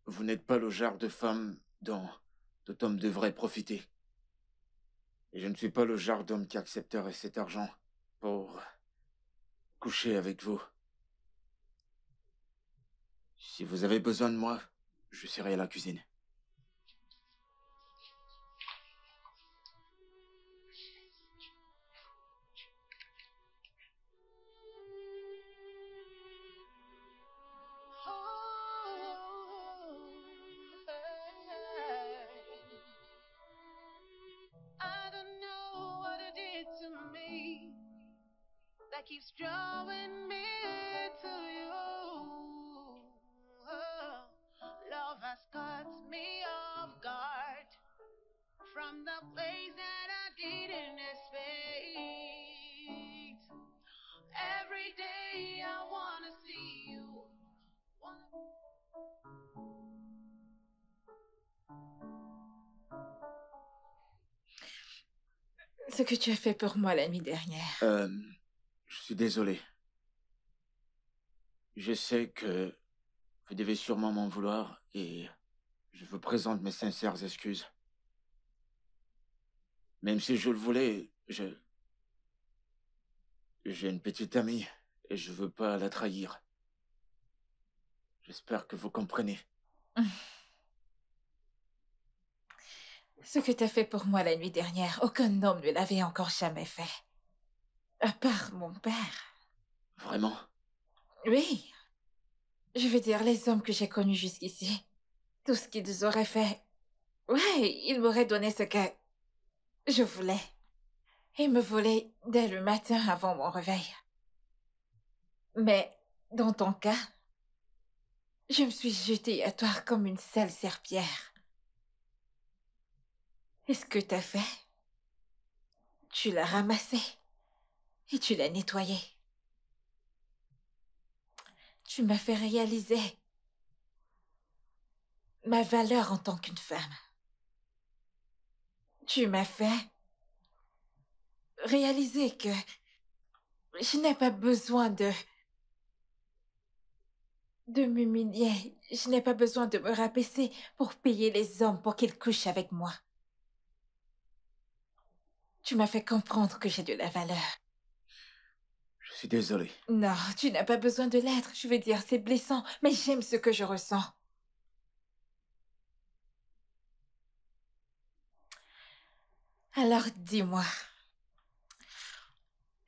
Vous n'êtes pas le genre de femme dont tout homme devrait profiter. Et je ne suis pas le genre d'homme qui accepterait cet argent pour coucher avec vous. Si vous avez besoin de moi, je serai à la cuisine. I don't know what it did to me that keeps drawing me to you. Oh, love has caught me off guard from the place that I didn't expect. Every day I wanna see you. Ce que tu as fait pour moi la nuit dernière. Je suis désolé. Je sais que vous devez sûrement m'en vouloir et je vous présente mes sincères excuses. Même si je le voulais, j'ai une petite amie et je veux pas la trahir. J'espère que vous comprenez. Ce que tu as fait pour moi la nuit dernière, aucun homme ne l'avait encore jamais fait. À part mon père. Vraiment? Oui. Je veux dire, les hommes que j'ai connus jusqu'ici, tout ce qu'ils auraient fait... Ouais, ils m'auraient donné ce que je voulais. Ils me volaient dès le matin avant mon réveil. Mais, dans ton cas, je me suis jetée à toi comme une sale serpillière. Et ce que t'as fait, tu l'as ramassé et tu l'as nettoyé. Tu m'as fait réaliser ma valeur en tant qu'une femme. Tu m'as fait réaliser que je n'ai pas besoin de m'humilier. Je n'ai pas besoin de me rabaisser pour payer les hommes pour qu'ils couchent avec moi. Tu m'as fait comprendre que j'ai de la valeur. Je suis désolé. Non, tu n'as pas besoin de l'être. Je veux dire, c'est blessant, mais j'aime ce que je ressens. Alors dis-moi,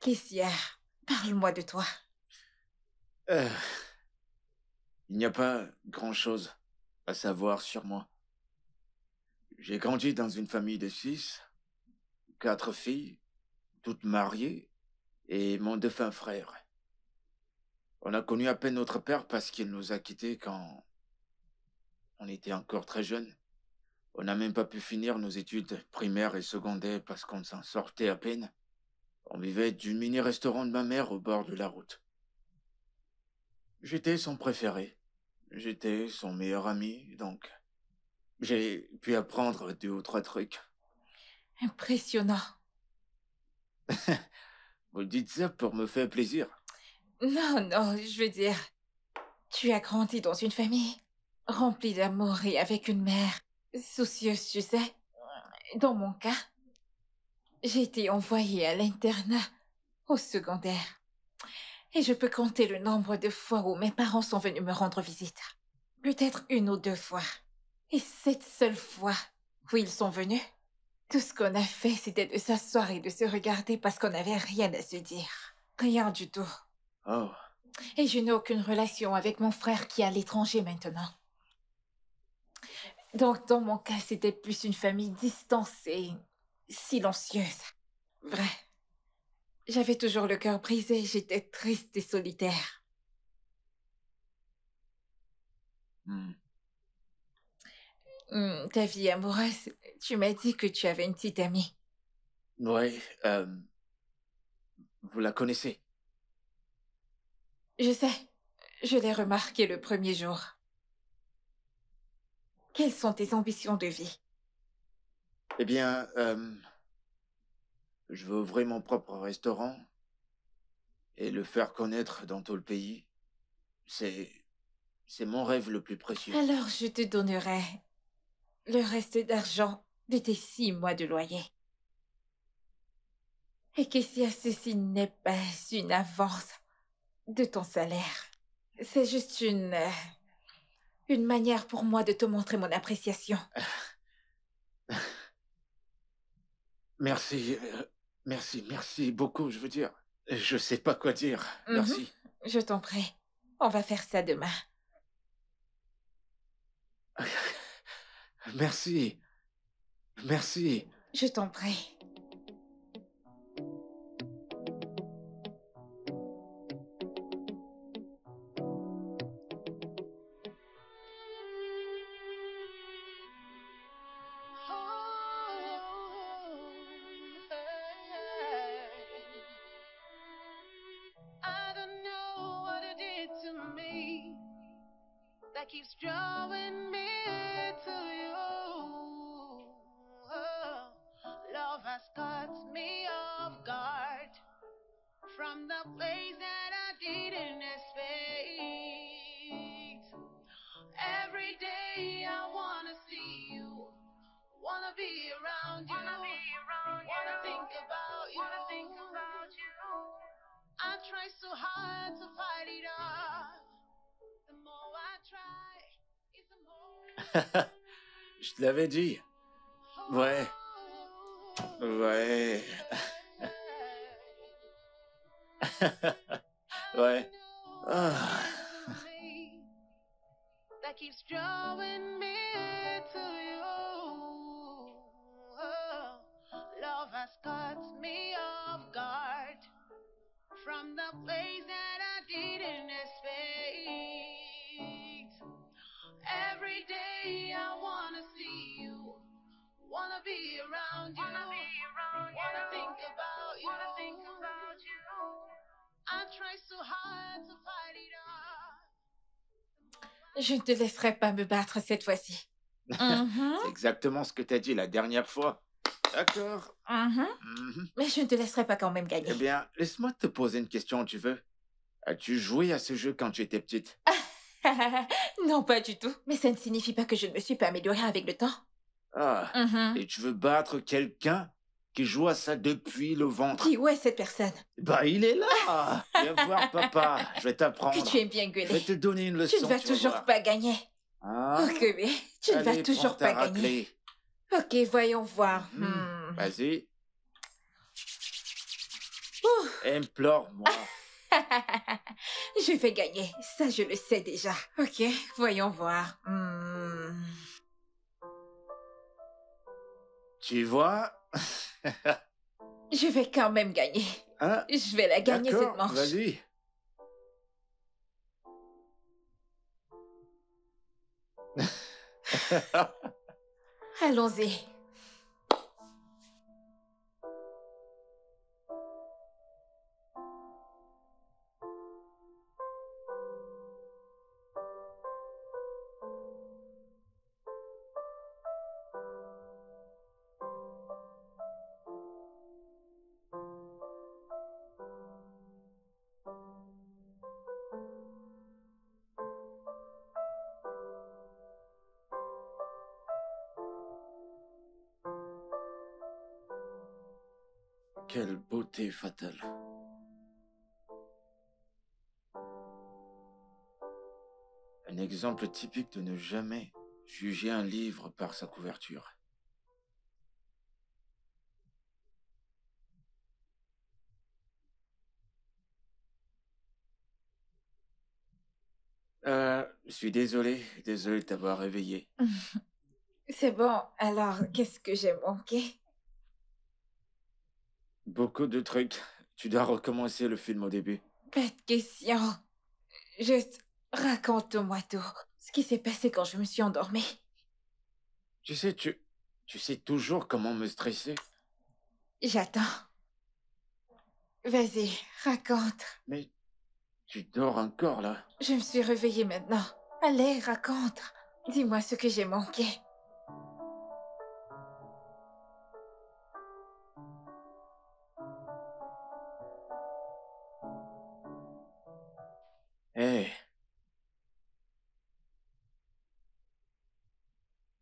Kessia, parle-moi de toi. Il n'y a pas grand-chose à savoir sur moi. J'ai grandi dans une famille de 6, 4 filles, toutes mariées, et mon défunt frère. On a connu à peine notre père parce qu'il nous a quittés quand on était encore très jeunes. On n'a même pas pu finir nos études primaires et secondaires parce qu'on s'en sortait à peine. On vivait du mini-restaurant de ma mère au bord de la route. J'étais son préféré. J'étais son meilleur ami, donc j'ai pu apprendre 2 ou 3 trucs. Impressionnant. Vous dites ça pour me faire plaisir. Non, non, je veux dire, tu as grandi dans une famille remplie d'amour et avec une mère soucieuse, tu sais. Dans mon cas, j'ai été envoyée à l'internat au secondaire. Et je peux compter le nombre de fois où mes parents sont venus me rendre visite. Peut-être 1 ou 2 fois. Et cette seule fois où ils sont venus, tout ce qu'on a fait, c'était de s'asseoir et de se regarder parce qu'on n'avait rien à se dire. Rien du tout. Oh, Et je n'ai aucune relation avec mon frère qui est à l'étranger maintenant. Donc, dans mon cas, c'était plus une famille distancée, silencieuse. Vrai. J'avais toujours le cœur brisé, j'étais triste et solitaire. hmm. Ta vie amoureuse, tu m'as dit que tu avais une petite amie. Ouais, vous la connaissez? Je sais, je l'ai remarqué le premier jour. Quelles sont tes ambitions de vie? Eh bien, je veux ouvrir mon propre restaurant et le faire connaître dans tout le pays. C'est mon rêve le plus précieux. Alors je te donnerai le reste d'argent de tes 6 mois de loyer. Et que si ceci n'est pas une avance de ton salaire, c'est juste une manière pour moi de te montrer mon appréciation. Merci, merci beaucoup, je veux dire. Je sais pas quoi dire. Mhm. Merci. Je t'en prie, on va faire ça demain. Merci. Merci. Je t'en prie. I don't know what it did to me that keeps drawing me to you. Oh, love has caught me off guard from the place that I didn't expect. Every day I wanna see you, wanna be around you, wanna think about you. I try so hard to fight it off. The more I try, it's the more. Je te l'avais dit. Ouais. Ouais. Ouais. Ah. That keeps drawing me to you. Oh, love has caught me off guard from the place that I didn't expect. Every day I wanna see you, wanna be around you, wanna think about you. I try so hard to fight it off. Je ne te laisserai pas me battre cette fois-ci. Mhm. C'est exactement ce que t'as dit la dernière fois. D'accord. Mhm. Mhm. Mais je ne te laisserai pas quand même gagner. Eh bien, laisse-moi te poser une question, tu veux. As-tu joué à ce jeu quand tu étais petite? Non, pas du tout. Mais ça ne signifie pas que je ne me suis pas améliorée avec le temps. Ah. Mhm. Et tu veux battre quelqu'un qui joue à ça depuis le ventre? Qui où est cette personne? Bah, il est là. Viens voir, papa. Je vais t'apprendre. Que tu aimes bien Je vais gueuler. te donner une leçon. Tu ne vas tu toujours voir. pas gagner. Hein? Ok, mais tu ne vas Allez, toujours prends ta pas gagner. raclée. Ok, voyons voir. Vas-y. Ouh. Implore-moi. Je vais gagner. Ça, je le sais déjà. Ok, voyons voir. Tu vois? Je vais quand même gagner. Hein? Je vais la gagner cette D'accord, manche. vas-y. Allons-y. Quelle beauté fatale. Un exemple typique de ne jamais juger un livre par sa couverture. Je suis désolé de t'avoir réveillé. C'est bon, alors qu'est-ce que j'ai manqué? Beaucoup de trucs. Tu dois recommencer le film au début. Pas de question. Juste, raconte-moi tout. Ce qui s'est passé quand je me suis endormie. Tu sais toujours comment me stresser. J'attends. Vas-y, raconte. Mais tu dors encore là. Je me suis réveillée maintenant. Allez, raconte. Dis-moi ce que j'ai manqué. Hé.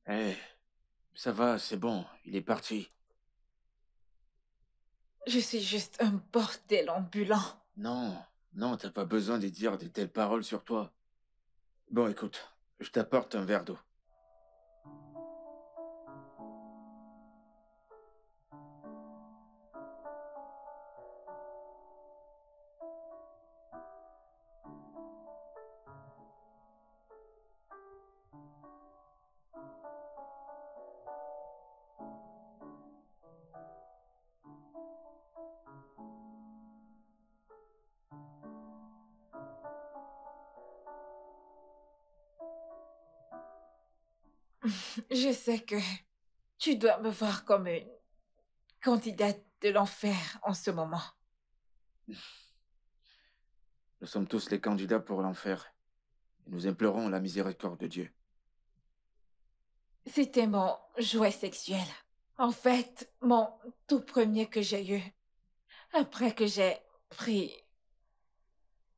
Hé. Ça va, c'est bon, il est parti. Je suis juste un bordel ambulant. Non, t'as pas besoin de dire de telles paroles sur toi. Bon, écoute, je t'apporte un verre d'eau. Je sais que tu dois me voir comme une candidate de l'enfer en ce moment. Nous sommes tous les candidats pour l'enfer. Et nous implorons la miséricorde de Dieu. C'était mon jouet sexuel. En fait, mon tout premier que j'ai eu. Après que j'ai pris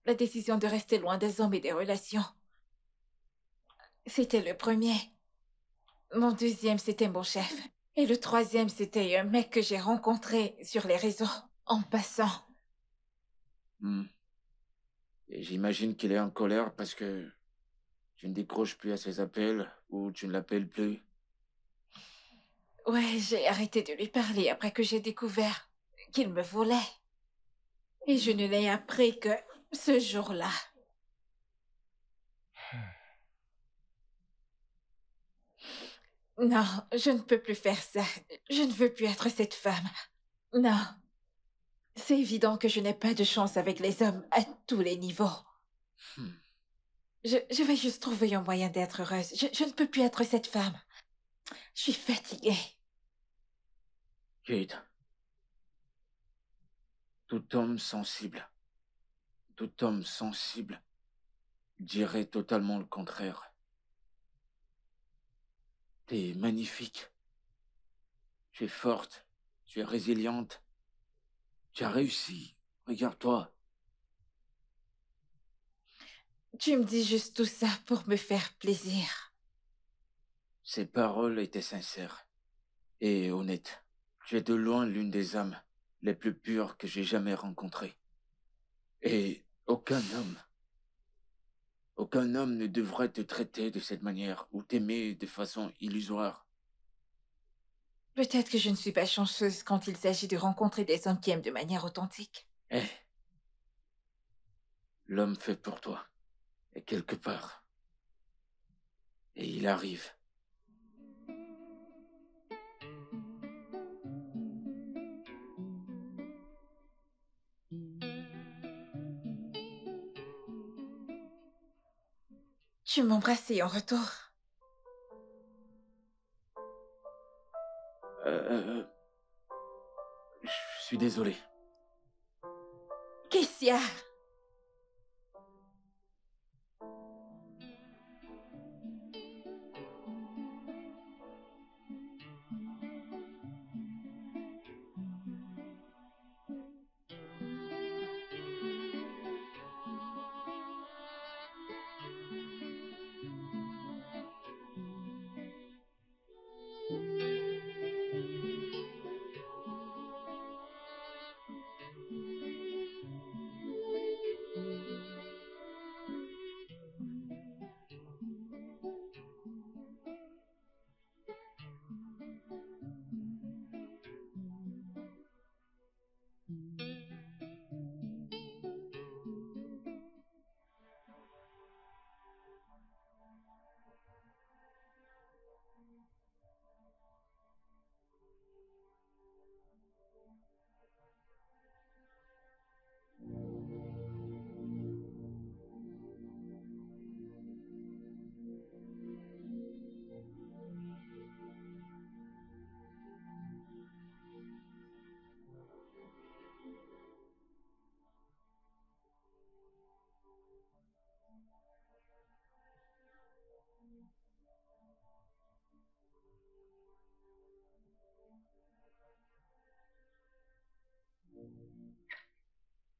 la décision de rester loin des hommes et des relations. C'était le premier. Mon deuxième, c'était mon chef. Et le troisième, c'était un mec que j'ai rencontré sur les réseaux, en passant. Et j'imagine qu'il est en colère parce que tu ne décroches plus à ses appels ou tu ne l'appelles plus. Ouais, j'ai arrêté de lui parler après que j'ai découvert qu'il me volait. Et je ne l'ai appris que ce jour-là. Non, je ne peux plus faire ça. Je ne veux plus être cette femme. Non. C'est évident que je n'ai pas de chance avec les hommes à tous les niveaux. Je vais juste trouver un moyen d'être heureuse. Je ne peux plus être cette femme. Je suis fatiguée. Kate, tout homme sensible dirait totalement le contraire. T'es magnifique. Tu es forte. Tu es résiliente. Tu as réussi. Regarde-toi. Tu me dis juste tout ça pour me faire plaisir. Ces paroles étaient sincères et honnêtes. Tu es de loin l'une des âmes les plus pures que j'ai jamais rencontrées. Et aucun homme ne devrait te traiter de cette manière ou t'aimer de façon illusoire. Peut-être que je ne suis pas chanceuse quand il s'agit de rencontrer des hommes qui aiment de manière authentique. L'homme fait pour toi est quelque part. Et il arrive. Tu m'embrassais en retour. Je suis désolé. Qu'est-ce qu'il y a?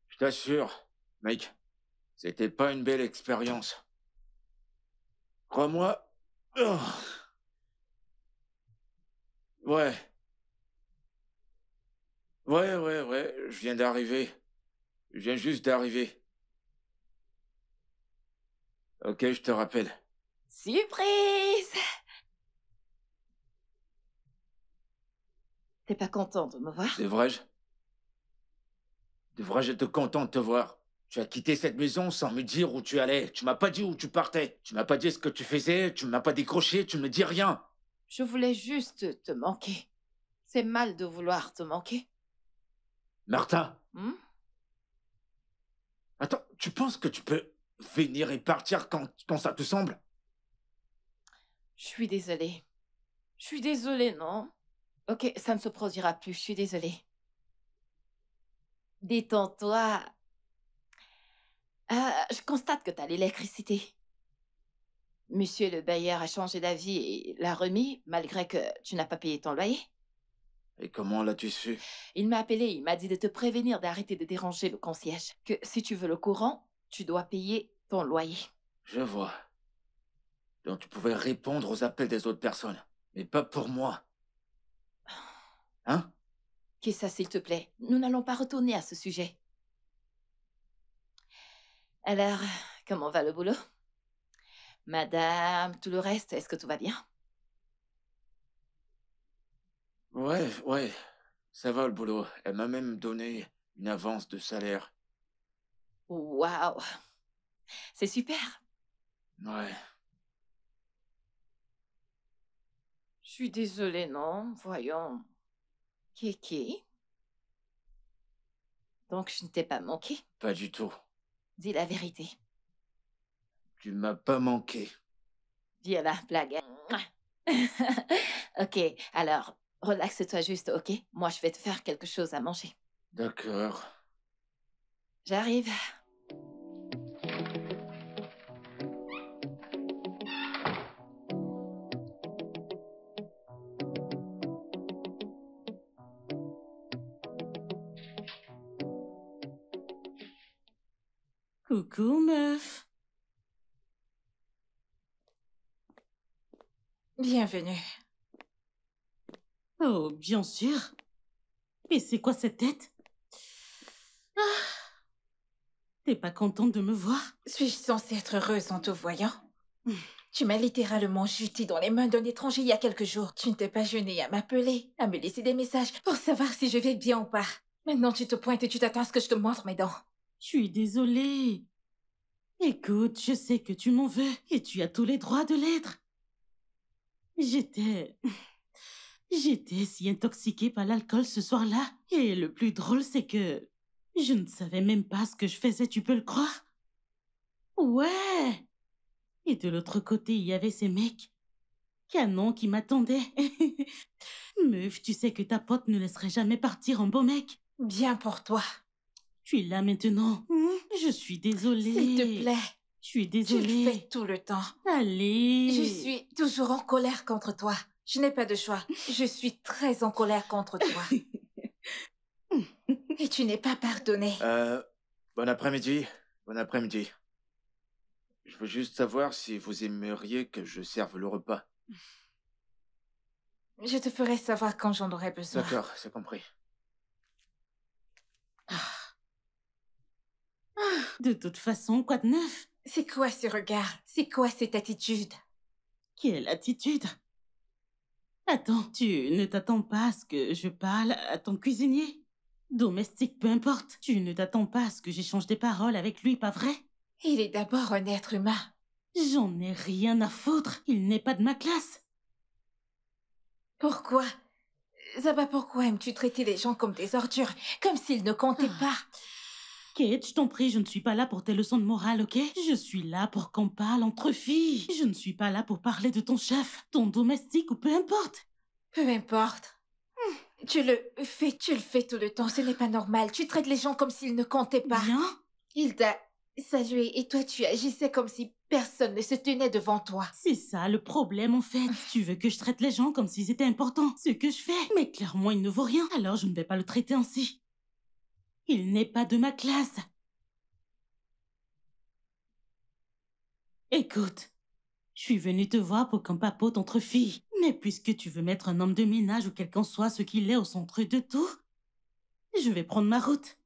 Je t'assure, mec, c'était pas une belle expérience. Crois-moi. Oh. Ouais. Ouais, je viens d'arriver. Je viens juste d'arriver. Ok, je te rappelle. Surprise! T'es pas content de me voir? Devrais-je être content de te voir? Tu as quitté cette maison sans me dire où tu allais. Tu m'as pas dit où tu partais. Tu m'as pas dit ce que tu faisais. Tu m'as pas décroché. Tu me dis rien. Je voulais juste te manquer. C'est mal de vouloir te manquer. Martha, Hmm? attends, tu penses que tu peux venir et partir quand ça te semble? Je suis désolée. Je suis désolée, non? Ok, ça ne se produira plus, je suis désolée. Détends-toi. Je constate que t'as l'électricité. Monsieur le bailleur a changé d'avis et l'a remis, malgré que tu n'as pas payé ton loyer. Et comment l'as-tu su? Il m'a appelé, il m'a dit de te prévenir d'arrêter de déranger le concierge. Que si tu veux le courant, tu dois payer ton loyer. Je vois. Donc tu pouvais répondre aux appels des autres personnes, mais pas pour moi. Hein? Qu'est-ce ça, s'il te plaît? Nous n'allons pas retourner à ce sujet. Alors, comment va le boulot? Madame, tout le reste, est-ce que tout va bien? Ouais, ça va le boulot. Elle m'a même donné une avance de salaire. Waouh! C'est super! Ouais. Je suis désolée, non? Voyons. Kéké? Donc, je ne t'ai pas manqué? Pas du tout. Dis la vérité. Tu m'as pas manqué. Dis la blague. Ok, alors, relaxe-toi juste, ok? Moi, je vais te faire quelque chose à manger. D'accord. J'arrive. Coucou, meuf. Bienvenue. Oh, bien sûr. Et c'est quoi cette tête? Ah. T'es pas contente de me voir? Suis-je censée être heureuse en te voyant? Tu m'as littéralement jeté dans les mains d'un étranger il y a quelques jours. Tu ne t'es pas gêné à m'appeler, à me laisser des messages pour savoir si je vais bien ou pas. Maintenant, tu te pointes et tu t'attends à ce que je te montre mes dents. Je suis désolée. Écoute, je sais que tu m'en veux et tu as tous les droits de l'être. J'étais si intoxiquée par l'alcool ce soir-là. Et le plus drôle, c'est que je ne savais même pas ce que je faisais, tu peux le croire? Ouais. Et de l'autre côté, il y avait ces mecs canons qui m'attendaient. Meuf, tu sais que ta pote ne laisserait jamais partir un beau mec. Bien pour toi. Tu es là maintenant. Je suis désolée. S'il te plaît. Je suis Tu désolée. le fais tout le temps. Allez. Je suis toujours en colère contre toi. Je n'ai pas de choix. Je suis très en colère contre toi. Et tu n'es pas pardonné. Bon après-midi. Bon après-midi. Je veux juste savoir si vous aimeriez que je serve le repas. Je te ferai savoir quand j'en aurai besoin. D'accord, c'est compris. De toute façon, quoi de neuf? C'est quoi ce regard? C'est quoi cette attitude? Quelle attitude? Attends, tu ne t'attends pas à ce que je parle à ton cuisinier? Domestique, peu importe. Tu ne t'attends pas à ce que j'échange des paroles avec lui, pas vrai? Il est d'abord un être humain. J'en ai rien à foutre. Il n'est pas de ma classe. Pourquoi? Zaba, pourquoi aimes-tu traiter les gens comme des ordures? Comme s'ils ne comptaient pas? Kate, je t'en prie, je ne suis pas là pour tes leçons de morale, ok? Je suis là pour qu'on parle entre filles. Je ne suis pas là pour parler de ton chef, ton domestique ou peu importe. Peu importe. Tu le fais tout le temps, ce n'est pas normal. Tu traites les gens comme s'ils ne comptaient pas. Bien? Il t'a salué et toi tu agissais comme si personne ne se tenait devant toi. C'est ça le problème en fait. Tu veux que je traite les gens comme s'ils étaient importants. Ce que je fais. Mais clairement, il ne vaut rien. Alors je ne vais pas le traiter ainsi. Il n'est pas de ma classe. Écoute, je suis venue te voir pour qu'on papote entre filles. Mais puisque tu veux mettre un homme de ménage ou quel qu'en soit ce qu'il est au centre de tout, je vais prendre ma route.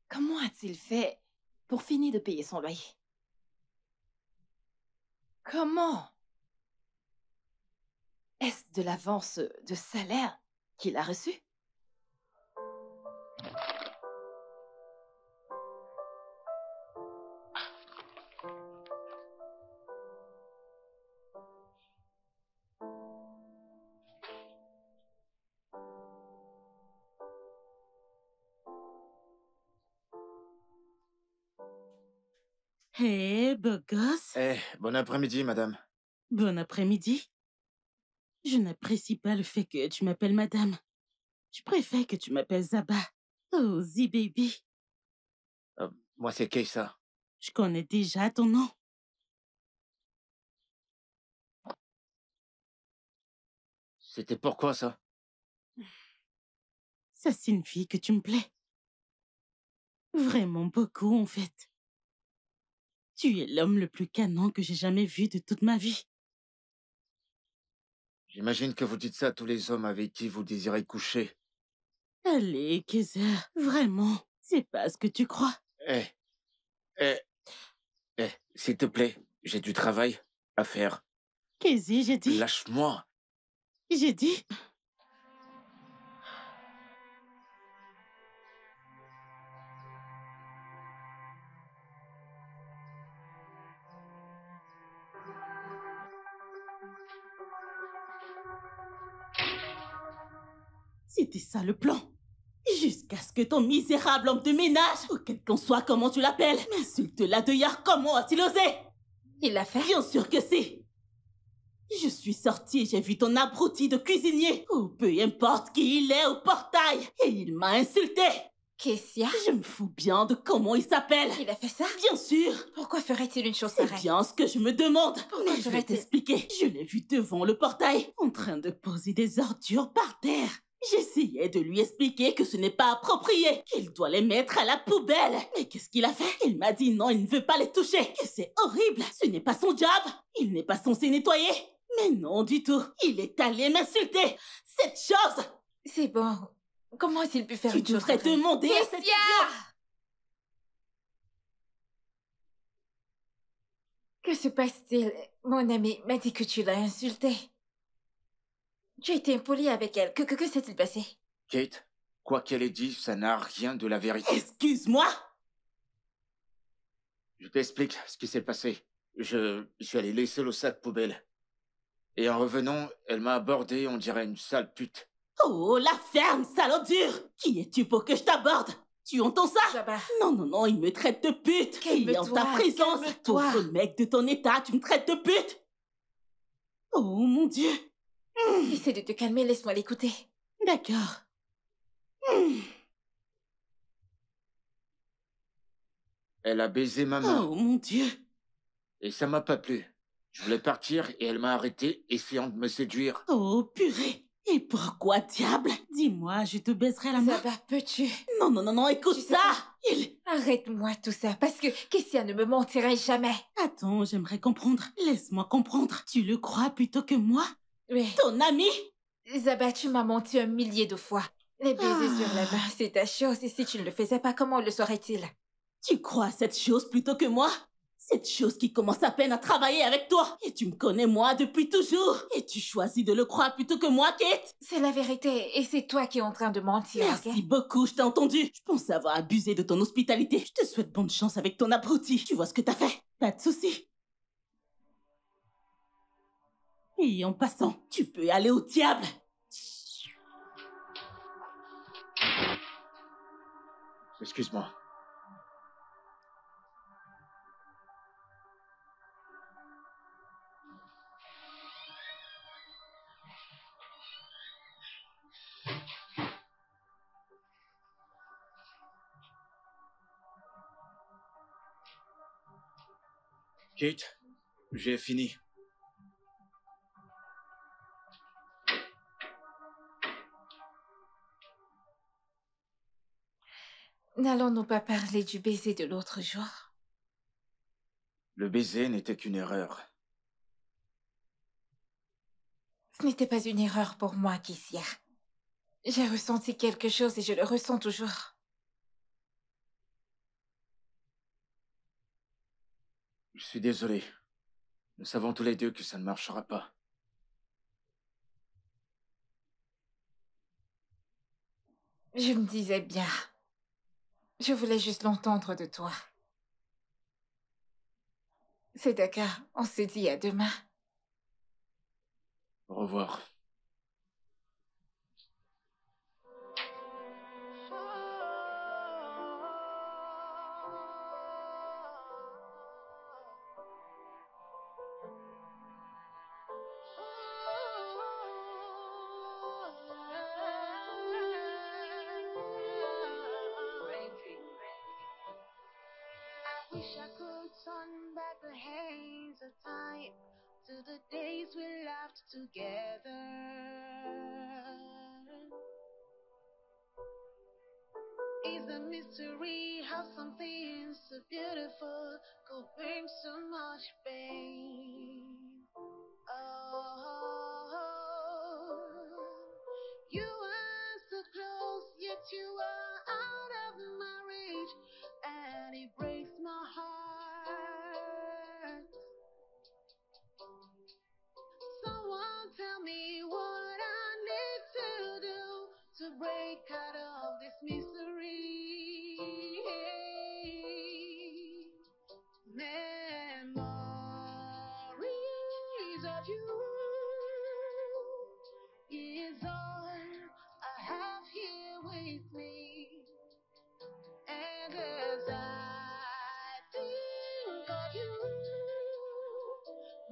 Comment a-t-il fait pour finir de payer son loyer? Comment? Est-ce de l'avance de salaire qu'il a reçu? Hé, beau gosse. Bon après-midi, madame. Bon après-midi. Je n'apprécie pas le fait que tu m'appelles madame. Je préfère que tu m'appelles Zaba. Oh, Z-Baby. Moi, c'est Keissa. Je connais déjà ton nom. C'était pourquoi, ça? Ça signifie que tu me plais. Vraiment beaucoup, en fait. Tu es l'homme le plus canon que j'ai jamais vu de toute ma vie. J'imagine que vous dites ça à tous les hommes avec qui vous désirez coucher. Allez, Kaiser, vraiment, c'est pas ce que tu crois. S'il te plaît, j'ai du travail à faire. Kaiser, j'ai dit... Lâche-moi. J'ai dit... C'était ça le plan. Jusqu'à ce que ton misérable homme de ménage, ou quel qu'en soit comment tu l'appelles, m'insulte la deuillard. Comment a-t-il osé? Il l'a fait? Bien sûr que si. Je suis sortie et j'ai vu ton abruti de cuisinier, ou peu importe qui il est au portail, et il m'a insulté. Kessia? Je me fous bien de comment il s'appelle. Il a fait ça? Bien sûr. Pourquoi ferait-il une chose C'est pareille? bien ce que je me demande. Pourquoi Mais je vais ferait-il? t'expliquer. Je l'ai vu devant le portail, en train de poser des ordures par terre. J'essayais de lui expliquer que ce n'est pas approprié, qu'il doit les mettre à la poubelle. Mais qu'est-ce qu'il a fait? Il m'a dit non, il ne veut pas les toucher, que c'est horrible. Ce n'est pas son job. Il n'est pas censé nettoyer. Mais non du tout. Il est allé m'insulter. Cette chose. C'est bon. Comment a-t-il pu faire Tu une chose devrais pareille? demander à cette Kessia! idiote. Que se passe-t-il? Mon ami m'a dit que tu l'as insultée. Tu as été impoli avec elle. Que s'est-il passé? Kate, quoi qu'elle ait dit, ça n'a rien de la vérité. Excuse-moi. Je t'explique ce qui s'est passé. Je suis allé laisser le sac poubelle. Et en revenant, elle m'a abordé, on dirait une sale pute. Oh, la ferme, salaud dur. Qui es-tu pour que je t'aborde? Tu entends ça? Là-bas. Non, non, non, il me traite de pute. Calme-toi, Et en ta présence, calme-toi. pauvre mec de ton état, tu me traites de pute. Oh, mon Dieu. Essaie de te calmer, laisse-moi l'écouter. D'accord. Elle a baisé ma main. Oh, mon Dieu. Et ça m'a pas plu. Je voulais partir et elle m'a arrêté, essayant de me séduire. Oh, purée. Et pourquoi, diable? Dis-moi, je te baiserai la main. Zaba, peux-tu? Non, non, non, non, écoute Tu sais ça. Arrête-moi tout ça, parce que Kessia ne me mentirait jamais. Attends, j'aimerais comprendre. Laisse-moi comprendre. Tu le crois plutôt que moi? Oui. Ton ami? Zaba, tu m'as menti 1 millier de fois. Les baisers sur la main, c'est ta chose, et si tu ne le faisais pas, comment le saurait-il? Tu crois à cette chose plutôt que moi? Cette chose qui commence à peine à travailler avec toi. Et tu me connais moi depuis toujours. Et tu choisis de le croire plutôt que moi, Kate? C'est la vérité, et c'est toi qui es en train de mentir, Merci ok? beaucoup, je t'ai entendu. Je pense avoir abusé de ton hospitalité. Je te souhaite bonne chance avec ton abruti. Tu vois ce que t'as fait? Pas de souci. Et en passant, tu peux aller au diable. Excuse-moi. Kate, j'ai fini. N'allons-nous pas parler du baiser de l'autre jour? Le baiser n'était qu'une erreur. Ce n'était pas une erreur pour moi, Kessia. J'ai ressenti quelque chose et je le ressens toujours. Je suis désolé. Nous savons tous les deux que ça ne marchera pas. Je me disais bien. Je voulais juste l'entendre de toi. C'est d'accord, on se dit à demain. Au revoir. I wish I could turn back the hands of time to the days we laughed together. It's a mystery how something so beautiful could bring so much pain. Oh, you are so close, yet you are out of my reach, and it breaks my heart. Someone tell me what I need to do to break out of this misery. Memories of you is all I have here with me. And as I think of you,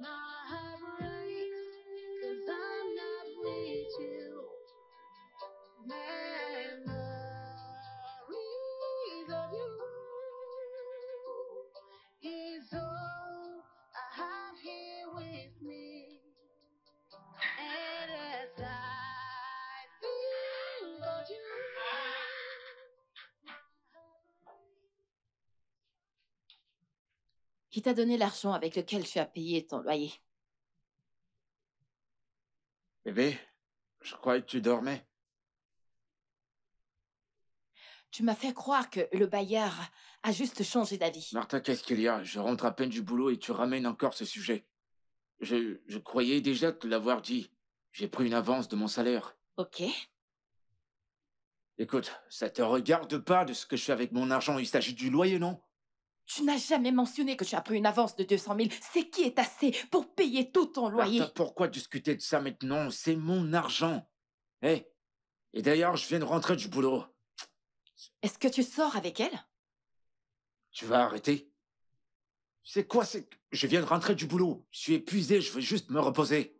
my heart breaks Il t'a donné l'argent avec lequel tu as payé ton loyer. Bébé, je croyais que tu dormais. Tu m'as fait croire que le bailleur a juste changé d'avis. Martha, qu'est-ce qu'il y a? Je rentre à peine du boulot et tu ramènes encore ce sujet. Je croyais déjà te l'avoir dit. J'ai pris une avance de mon salaire. Ok. Écoute, ça te regarde pas de ce que je fais avec mon argent. Il s'agit du loyer, non? Tu n'as jamais mentionné que tu as pris une avance de 200 000. C'est qui est assez pour payer tout ton loyer. Martha, pourquoi discuter de ça maintenant? C'est mon argent. Hé, et d'ailleurs, je viens de rentrer du boulot. Est-ce que tu sors avec elle? Tu vas arrêter? C'est quoi? Je viens de rentrer du boulot. Je suis épuisé, je veux juste me reposer.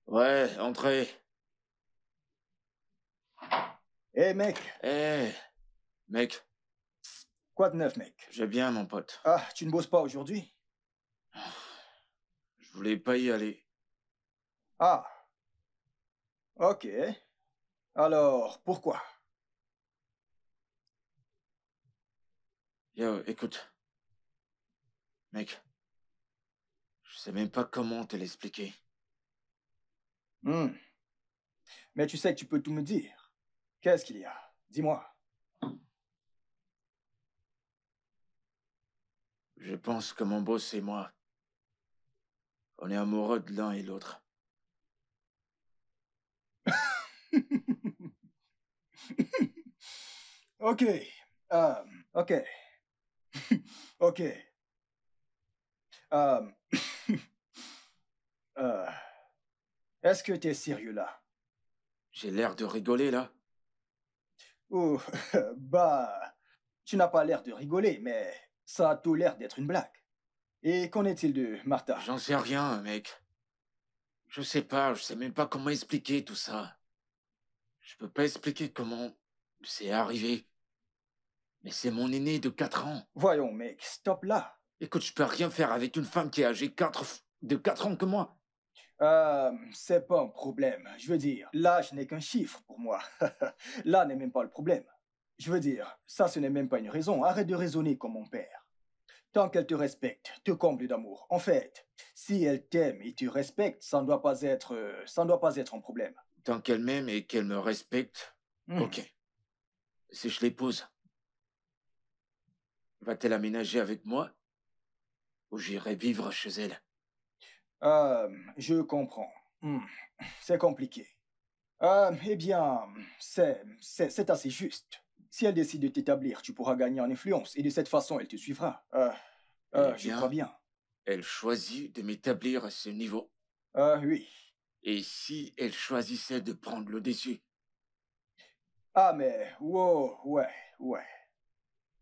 Ouais, entrez. Hé, mec. Mec, Quoi de neuf, mec? je vais bien, mon pote. Ah, tu ne bosses pas aujourd'hui? Je voulais pas y aller. Ah. Ok. Alors, pourquoi? Yo, écoute. Mec, je sais même pas comment te l'expliquer. Mais tu sais que tu peux tout me dire. Qu'est-ce qu'il y a? Dis-moi. Je pense que mon boss et moi, on est amoureux de l'un et l'autre. Ok. Ok. Ok. Euh, Est-ce que t'es sérieux là? J'ai l'air de rigoler, là? Oh, bah, tu n'as pas l'air de rigoler, mais ça a tout l'air d'être une blague. Et qu'en est-il de Martha? J'en sais rien, mec. Je sais même pas comment expliquer tout ça. Je peux pas expliquer comment c'est arrivé. Mais c'est mon aîné de 4 ans. Voyons, mec, stop là. Écoute, je peux rien faire avec une femme qui est âgée de 4 ans que moi. C'est pas un problème. Je veux dire, l'âge n'est qu'un chiffre pour moi. Là n'est même pas le problème. Je veux dire, ça ce n'est même pas une raison. Arrête de raisonner comme mon père. Tant qu'elle te respecte, te comble d'amour. En fait, si elle t'aime et te respecte, ça ne doit pas être un problème. Tant qu'elle m'aime et qu'elle me respecte, ok. Si je l'épouse, va-t-elle aménager avec moi? Ou j'irai vivre chez elle? Je comprends. C'est compliqué. Eh bien, c'est assez juste. Si elle décide de t'établir, tu pourras gagner en influence et de cette façon, elle te suivra. Je crois bien. Elle choisit de m'établir à ce niveau. Oui. Et si elle choisissait de prendre le dessus? Ah, mais, wow, ouais.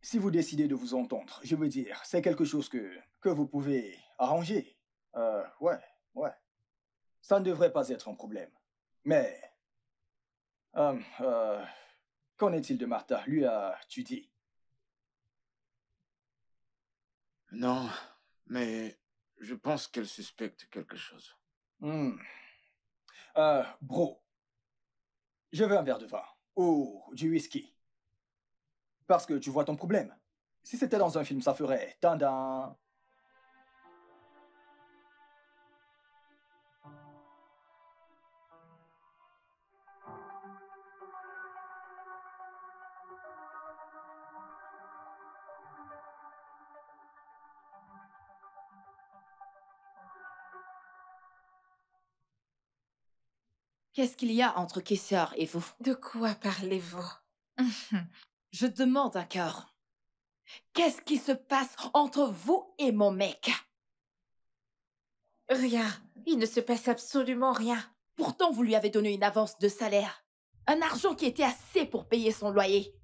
Si vous décidez de vous entendre, je veux dire, c'est quelque chose que vous pouvez arranger. Ouais. Ça ne devrait pas être un problème. Mais, Qu'en est-il de Martha? Lui as-tu dit? Non, mais je pense qu'elle suspecte quelque chose. Bro, je veux un verre de vin. Ou du whisky. Parce que tu vois ton problème. Si c'était dans un film, ça ferait dindin. Qu'est-ce qu'il y a entre Kessar et vous? De quoi parlez-vous? Je demande encore. Qu'est-ce qui se passe entre vous et mon mec? Rien. Il ne se passe absolument rien. Pourtant, vous lui avez donné une avance de salaire. Un argent qui était assez pour payer son loyer.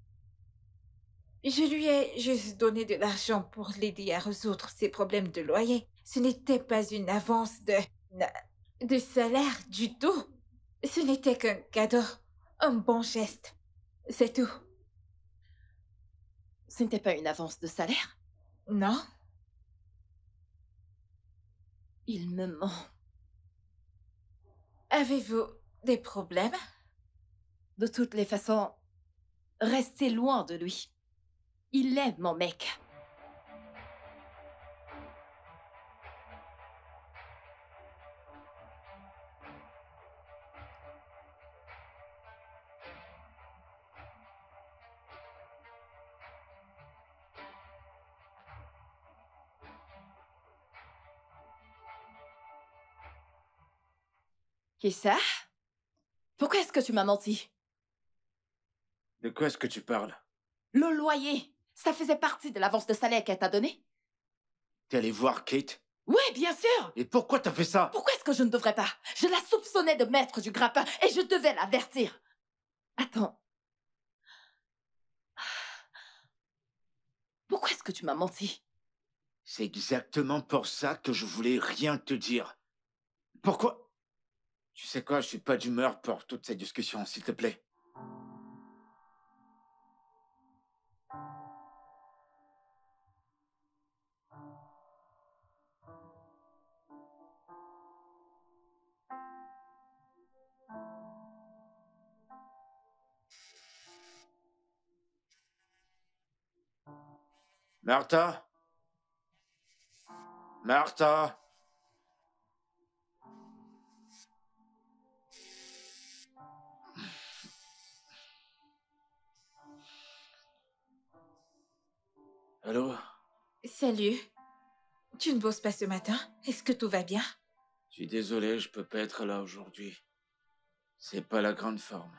Je lui ai juste donné de l'argent pour l'aider à résoudre ses problèmes de loyer. Ce n'était pas une avance de salaire du tout. Ce n'était qu'un cadeau. Un bon geste. C'est tout. Ce n'était pas une avance de salaire? Non? Il me ment. Avez-vous des problèmes? De toutes les façons, restez loin de lui. Il est mon mec. Qui ça? Pourquoi est-ce que tu m'as menti? De quoi est-ce que tu parles? Le loyer, ça faisait partie de l'avance de salaire qu'elle t'a donnée? T'es allé voir Kate? Oui, bien sûr! Et pourquoi t'as fait ça? Pourquoi est-ce que je ne devrais pas? Je la soupçonnais de mettre du grappin et je devais l'avertir. Attends. Pourquoi est-ce que tu m'as menti? C'est exactement pour ça que je voulais rien te dire. Pourquoi? Tu sais quoi, je suis pas d'humeur pour toute cette discussion, s'il te plaît. Martha? Martha? Allô? Salut. Tu ne bosses pas ce matin? Est-ce que tout va bien? Je suis désolé, je peux pas être là aujourd'hui. C'est pas la grande forme.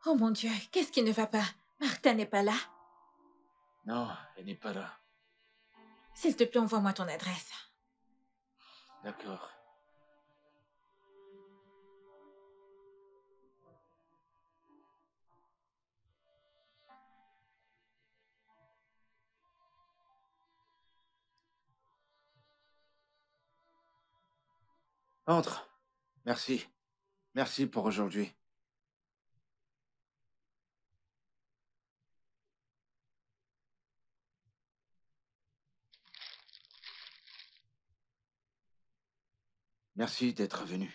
Oh mon Dieu, qu'est-ce qui ne va pas? Martha n'est pas là? Non, elle n'est pas là. S'il te plaît, envoie-moi ton adresse. D'accord. Entre. Merci. Merci pour aujourd'hui. Merci d'être venu.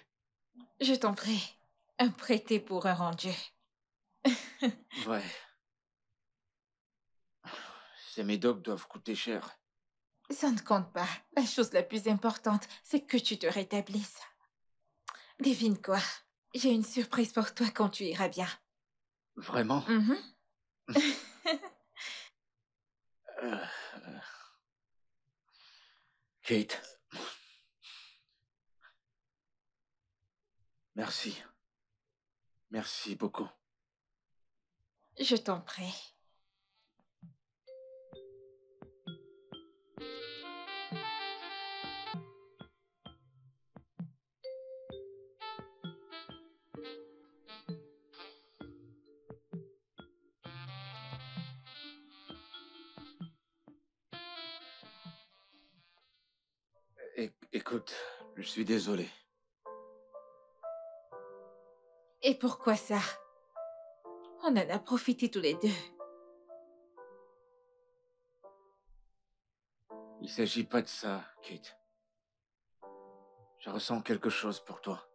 Je t'en prie. Un prêté pour un rendu. Ouais. Ces médocs doivent coûter cher. Ça ne compte pas. La chose la plus importante, c'est que tu te rétablisses. Devine quoi? J'ai une surprise pour toi quand tu iras bien. Vraiment? Mhm. Euh, Kate. Merci. Merci beaucoup. Je t'en prie. Écoute, je suis désolé. Et pourquoi ça? On en a profité tous les deux. Il s'agit pas de ça, Kate. Je ressens quelque chose pour toi.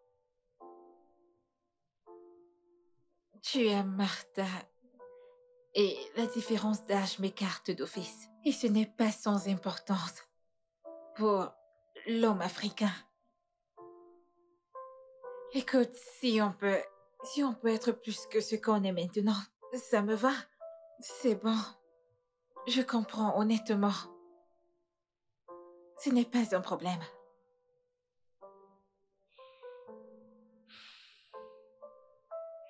Tu aimes Martha. Et la différence d'âge m'écarte d'office. Et ce n'est pas sans importance pour l'homme africain. Écoute, si on peut être plus que ce qu'on est maintenant, ça me va. C'est bon. Je comprends honnêtement. Ce n'est pas un problème.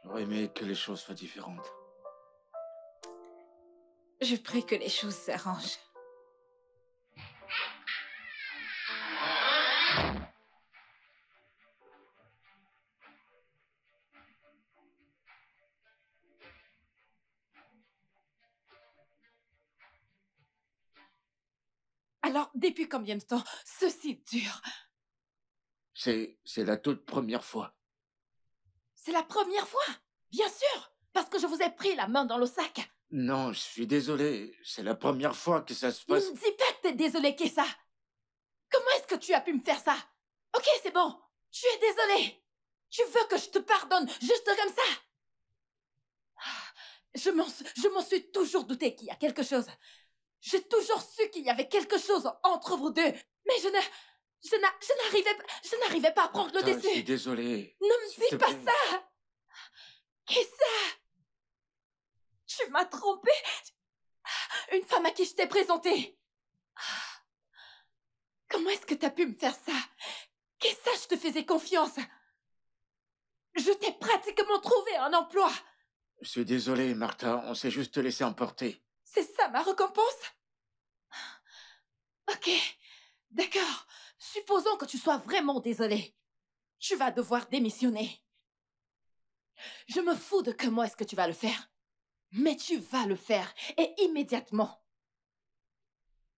J'aurais aimé que les choses soient différentes. Je prie que les choses s'arrangent. Alors, depuis combien de temps ceci dure? C'est la toute première fois. C'est la première fois? Bien sûr, parce que je vous ai pris la main dans le sac. Non, je suis désolé. C'est la première fois que ça se Ne passe. me dis pas que t'es désolé, Kessa. Comment est-ce que tu as pu me faire ça? Ok, c'est bon. Je suis désolée. Tu veux que je te pardonne juste comme ça? Je m'en suis toujours douté qu'il y a quelque chose. J'ai toujours su qu'il y avait quelque chose entre vous deux. Mais je n'arrivais pas à prendre le Putain, je dessus. suis désolé. Ne me S'il te dis pas plaît. ça. Kessa, tu m'as trompée. Une femme à qui je t'ai présentée. Comment est-ce que t'as pu me faire ça? Kessa, je te faisais confiance. Je t'ai pratiquement trouvé un emploi. Je suis désolé, Martha. On s'est juste laissé emporter. C'est ça ma récompense? Ok, d'accord. Supposons que tu sois vraiment désolé. Tu vas devoir démissionner. Je me fous de comment est-ce que tu vas le faire. Mais tu vas le faire, et immédiatement.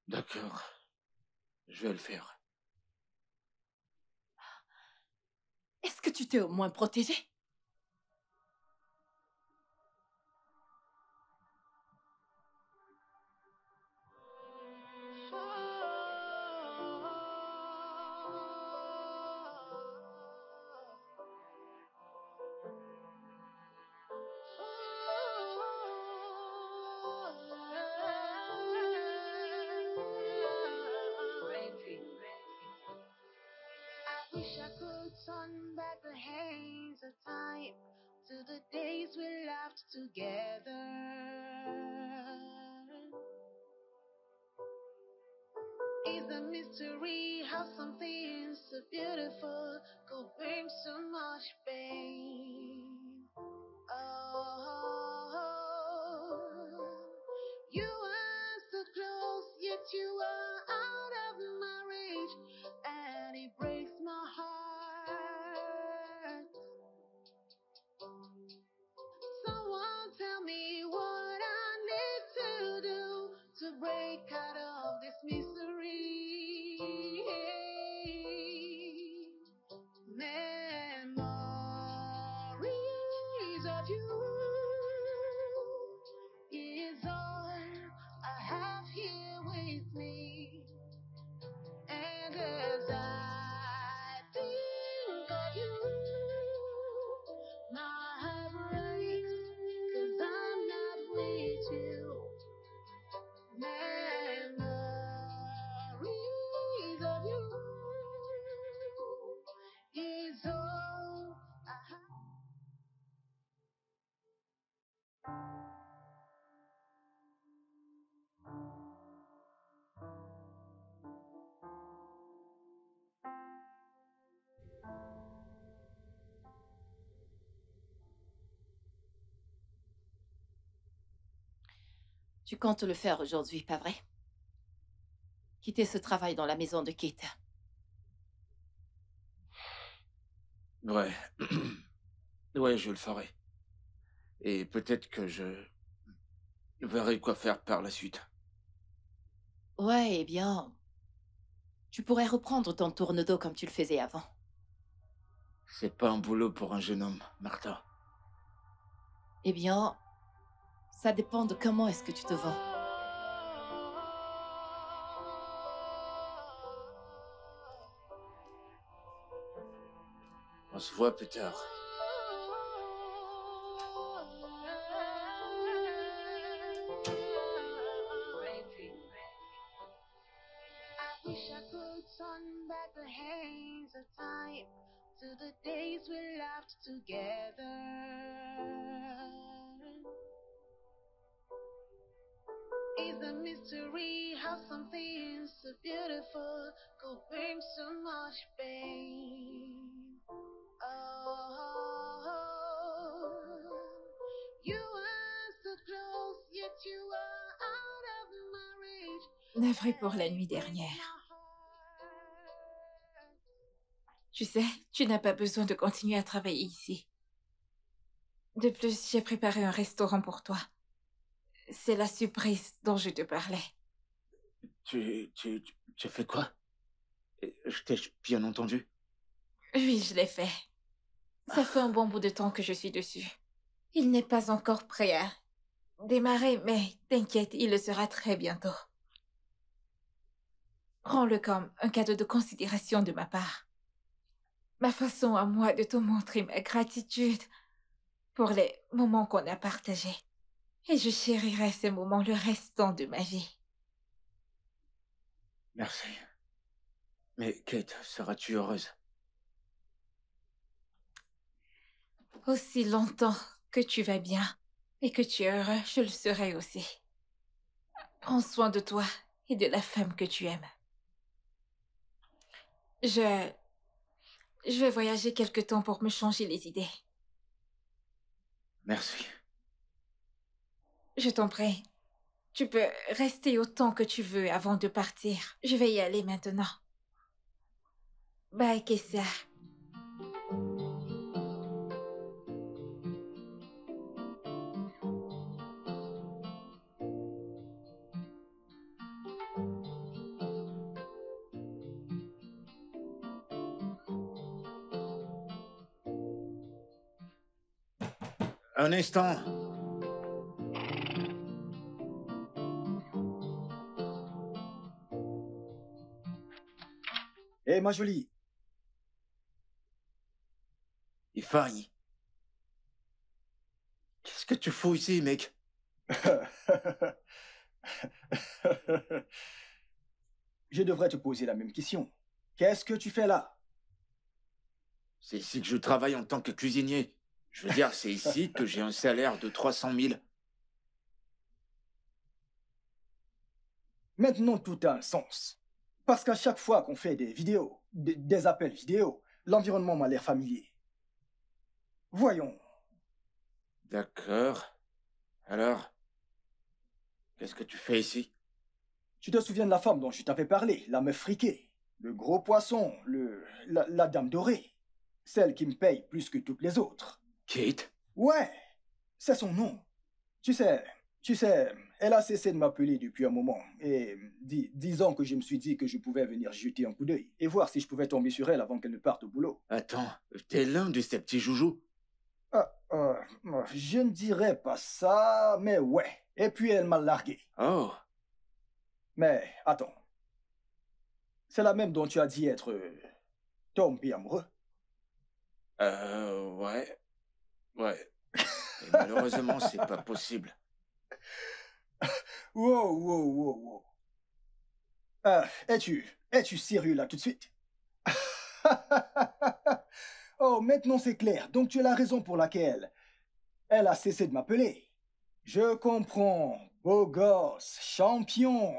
D'accord. Je vais le faire. Est-ce que tu t'es au moins protégé? I wish I could turn back the hands of time to the days we laughed together. It's a mystery how something so beautiful could bring so much pain. Oh, you are so close, yet you are out of my reach, and it breaks my heart. Someone tell me what I need to do to break out of this misery. Memories of you is all I have here with me. And as I think of you, my heart breaks, 'cause I'm not with you. Memories of you is all I have. Tu comptes le faire aujourd'hui, pas vrai? Quitter ce travail dans la maison de Kate. Ouais. Ouais, je le ferai. Et peut-être que je verrai quoi faire par la suite. Ouais, eh bien, tu pourrais reprendre ton tourne-dos comme tu le faisais avant. C'est pas un boulot pour un jeune homme, Martha. Eh bien, Ça dépend de comment est-ce que tu te vends. On se voit plus tard. I wish I could turn back the hands of time to the days we laughed together. It's a mystery how something so beautiful could bring so much pain. Oh, you are so close, yet you are out of my reach. Navré pour la nuit dernière. Tu sais, tu n'as pas besoin de continuer à travailler ici. De plus, j'ai préparé un restaurant pour toi. C'est la surprise dont je te parlais. Tu as fait quoi? Je t'ai bien entendu. Oui, je l'ai fait. Ça fait un bon bout de temps que je suis dessus. Il n'est pas encore prêt à démarrer, mais t'inquiète, il le sera très bientôt. Prends-le comme un cadeau de considération de ma part. Ma façon à moi de te montrer ma gratitude pour les moments qu'on a partagés. Et je chérirai ces moments le restant de ma vie. Merci. Mais Kate, seras-tu heureuse? Aussi longtemps que tu vas bien et que tu es heureux, je le serai aussi. Prends soin de toi et de la femme que tu aimes. Je vais voyager quelque temps pour me changer les idées. Merci. Je t'en prie. Tu peux rester autant que tu veux avant de partir. Je vais y aller maintenant. Bye, Kessa. Un instant. Hé, ma jolie. Ifai. Qu'est-ce que tu fous ici, mec? Je devrais te poser la même question. Qu'est-ce que tu fais là? C'est ici que je travaille en tant que cuisinier. Je veux dire, c'est ici que j'ai un salaire de 300 000. Maintenant, tout a un sens. Parce qu'à chaque fois qu'on fait des vidéos, des appels vidéo, l'environnement m'a l'air familier. Voyons. D'accord. Alors, qu'est-ce que tu fais ici? Tu te souviens de la femme dont je t'avais parlé, la meuf friquée, le gros poisson, la dame dorée, celle qui me paye plus que toutes les autres. Kate? Ouais, c'est son nom. Tu sais, elle a cessé de m'appeler depuis un moment. Et disons que je me suis dit que je pouvais venir jeter un coup d'œil et voir si je pouvais tomber sur elle avant qu'elle ne parte au boulot. Attends, t'es l'un de ces petits joujoux? Je ne dirais pas ça, mais ouais. Et puis elle m'a largué. Oh, Mais attends. C'est la même dont tu as dit être tombé amoureux. ouais. Ouais. Et malheureusement, c'est pas possible. Wow. Es-tu sérieux là tout de suite? Oh, maintenant c'est clair. Donc tu es la raison pour laquelle elle a cessé de m'appeler. Je comprends. Beau gosse, champion.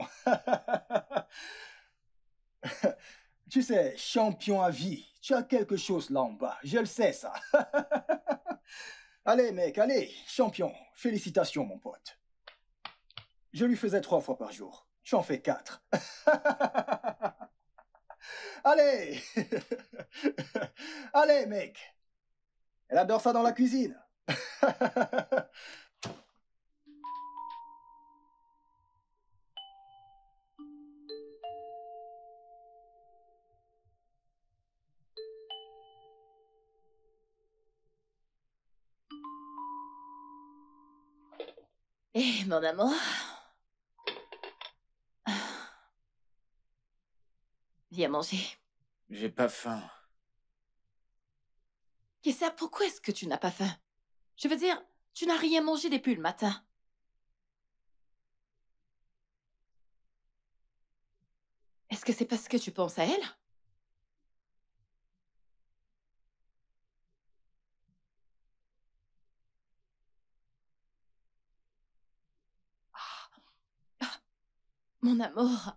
Tu sais, champion à vie. Tu as quelque chose là en bas. Je le sais, ça. Allez, mec, allez. Champion. Félicitations, mon pote. Je lui faisais 3 fois par jour. J'en fais 4. Allez. Allez, mec. Elle adore ça dans la cuisine. Eh, mon amour. Viens manger. J'ai pas faim. Kessa, pourquoi est-ce que tu n'as pas faim? Je veux dire, tu n'as rien mangé depuis le matin. Est-ce que c'est parce que tu penses à elle? Mon amour.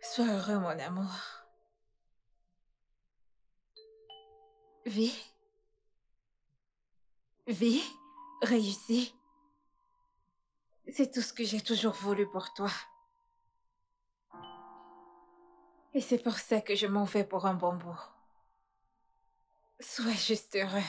Sois heureux, mon amour. Vis. Vis. Réussis. C'est tout ce que j'ai toujours voulu pour toi. Et c'est pour ça que je m'en vais pour un bon bout. Sois juste heureux.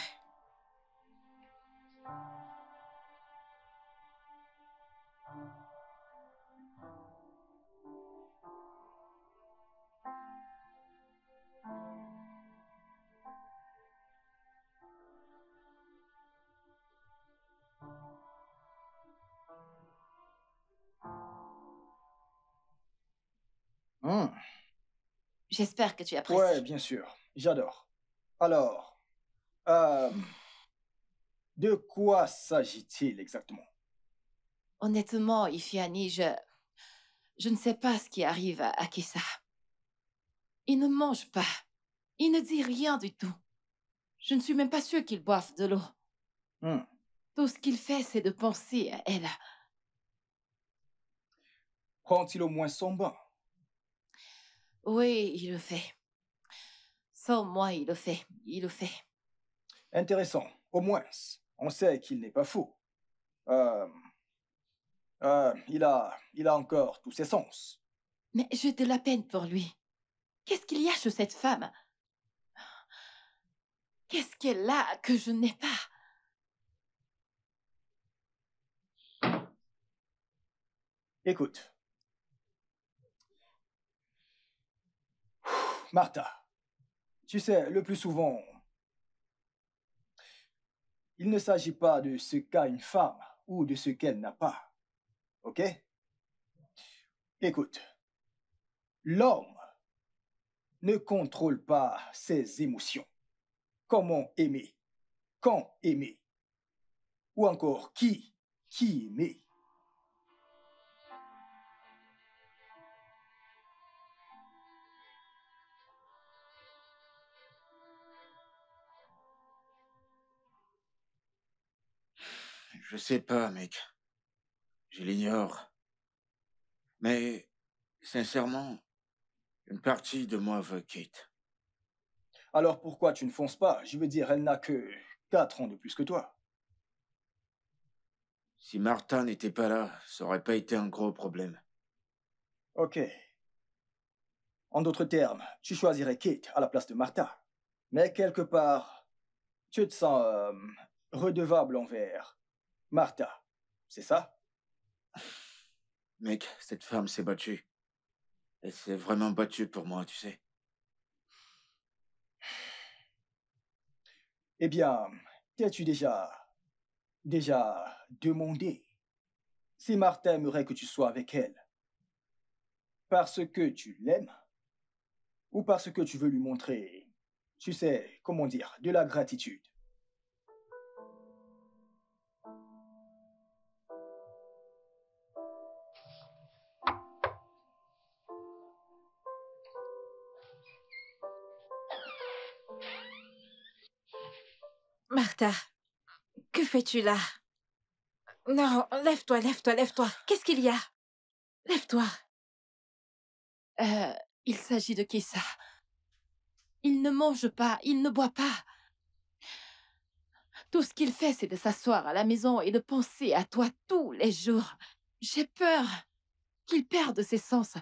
Hmm. J'espère que tu apprécies. Ouais, bien sûr. J'adore. Alors, de quoi s'agit-il exactement? Honnêtement, Ifiani, je ne sais pas ce qui arrive à Kessa. Il ne mange pas. Il ne dit rien du tout. Je ne suis même pas sûre qu'il boive de l'eau. Hmm. Tout ce qu'il fait, c'est de penser à elle. Prend-il au moins son bain? Oui, il le fait. Sans moi, il le fait. Il le fait. Intéressant. Au moins, on sait qu'il n'est pas fou. Il a encore tous ses sens. Mais j'ai de la peine pour lui. Qu'est-ce qu'il y a chez cette femme? Qu'est-ce qu'elle a que je n'ai pas? Écoute. Martha, tu sais, le plus souvent, il ne s'agit pas de ce qu'a une femme ou de ce qu'elle n'a pas. Ok? Écoute, l'homme ne contrôle pas ses émotions. Comment aimer? Quand aimer? Ou encore qui aimer? Je sais pas, mec. Je l'ignore. Mais, sincèrement, une partie de moi veut Kate. Alors pourquoi tu ne fonces pas? Je veux dire, elle n'a que 4 ans de plus que toi. Si Martha n'était pas là, ça aurait pas été un gros problème. Ok. En d'autres termes, tu choisirais Kate à la place de Martha. Mais quelque part, tu te sens redevable envers Martha. C'est ça? Mec, cette femme s'est battue. Elle s'est vraiment battue pour moi, tu sais. Eh bien, t'es-tu déjà demandé si Martha aimerait que tu sois avec elle? Parce que tu l'aimes? Ou parce que tu veux lui montrer, tu sais, comment dire, de la gratitude? Martha, que fais-tu là? Non, lève-toi, lève-toi, lève-toi. Qu'est-ce qu'il y a? Lève-toi. Il s'agit de Kessa. Il ne mange pas, il ne boit pas. Tout ce qu'il fait, c'est de s'asseoir à la maison et de penser à toi tous les jours. J'ai peur qu'il perde ses sens.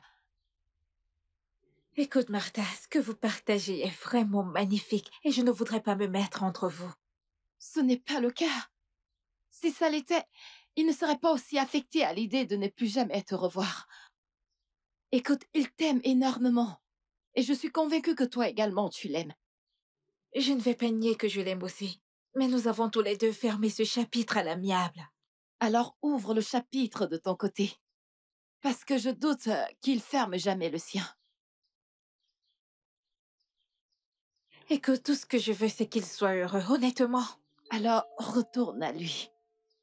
Écoute, Martha, ce que vous partagez est vraiment magnifique et je ne voudrais pas me mettre entre vous. Ce n'est pas le cas. Si ça l'était, il ne serait pas aussi affecté à l'idée de ne plus jamais te revoir. Écoute, il t'aime énormément. Et je suis convaincue que toi également, tu l'aimes. Je ne vais pas nier que je l'aime aussi. Mais nous avons tous les deux fermé ce chapitre à l'amiable. Alors ouvre le chapitre de ton côté. Parce que je doute qu'il ferme jamais le sien. Écoute, tout ce que je veux, c'est qu'il soit heureux, honnêtement. Alors retourne à lui.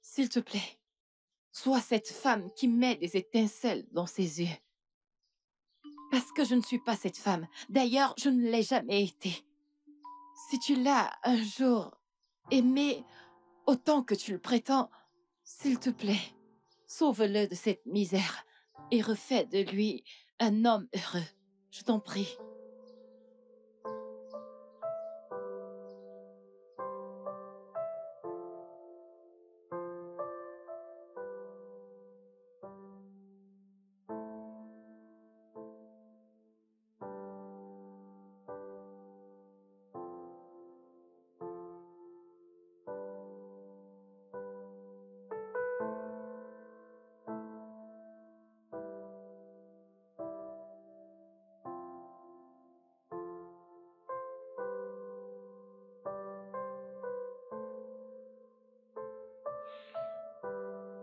S'il te plaît. Sois cette femme qui met des étincelles dans ses yeux. Parce que je ne suis pas cette femme. D'ailleurs, je ne l'ai jamais été. Si tu l'as un jour aimé autant que tu le prétends, s'il te plaît, sauve-le de cette misère et refais de lui un homme heureux. Je t'en prie.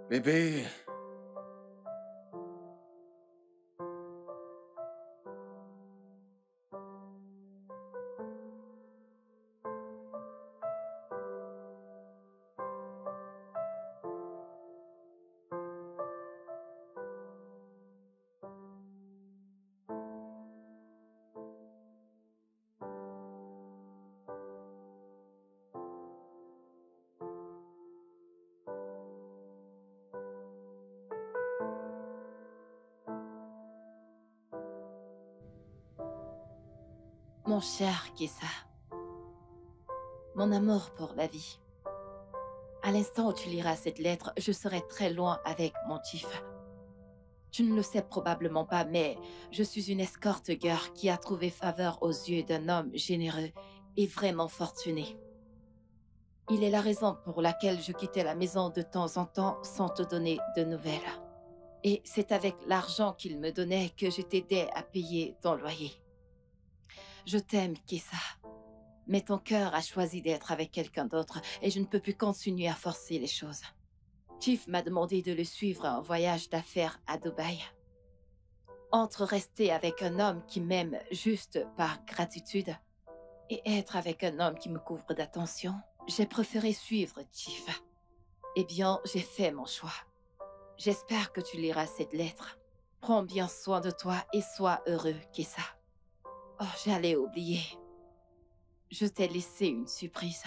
Bébé. Mon cher Kessa, mon amour pour la vie. À l'instant où tu liras cette lettre, je serai très loin avec mon chief. Tu ne le sais probablement pas, mais je suis une escorte girl qui a trouvé faveur aux yeux d'un homme généreux et vraiment fortuné. Il est la raison pour laquelle je quittais la maison de temps en temps sans te donner de nouvelles. Et c'est avec l'argent qu'il me donnait que je t'aidais à payer ton loyer. Je t'aime, Kessa. Mais ton cœur a choisi d'être avec quelqu'un d'autre et je ne peux plus continuer à forcer les choses. Chief m'a demandé de le suivre en voyage d'affaires à Dubaï. Entre rester avec un homme qui m'aime juste par gratitude et être avec un homme qui me couvre d'attention, j'ai préféré suivre Chief. Eh bien, j'ai fait mon choix. J'espère que tu liras cette lettre. Prends bien soin de toi et sois heureux, Kessa. Oh, j'allais oublier. Je t'ai laissé une surprise.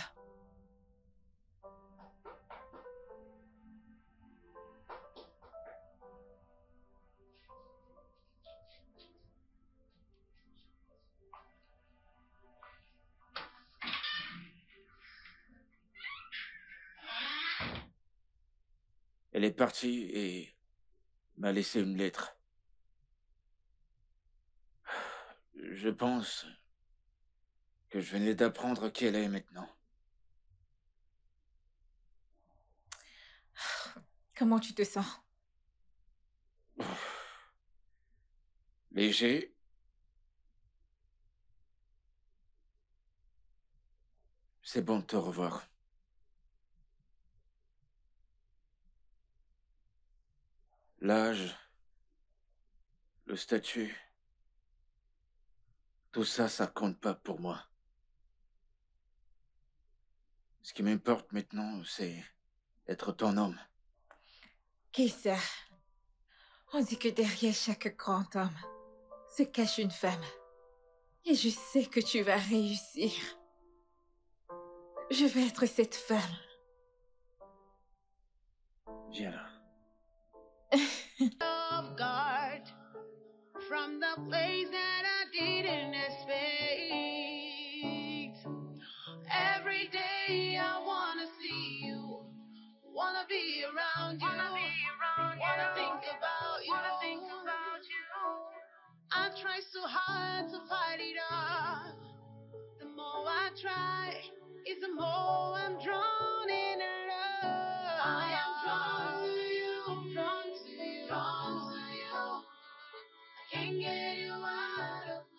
Elle est partie et m'a laissé une lettre. Je pense que je venais d'apprendre qui elle est maintenant. Comment tu te sens? Léger. C'est bon de te revoir. L'âge, le statut, tout ça, ça compte pas pour moi. Ce qui m'importe maintenant, c'est être ton homme. Kessa, on dit que derrière chaque grand homme se cache une femme. Et je sais que tu vas réussir. Je vais être cette femme. Viens là. Off guard from the place that I didn't expect. Every day I wanna see you, wanna be around you, wanna think about you. I try so hard to fight it off. The more I try, is the more I'm drawn in love. I am drawn to you, drawn to you, drawn to you. I can't get you out of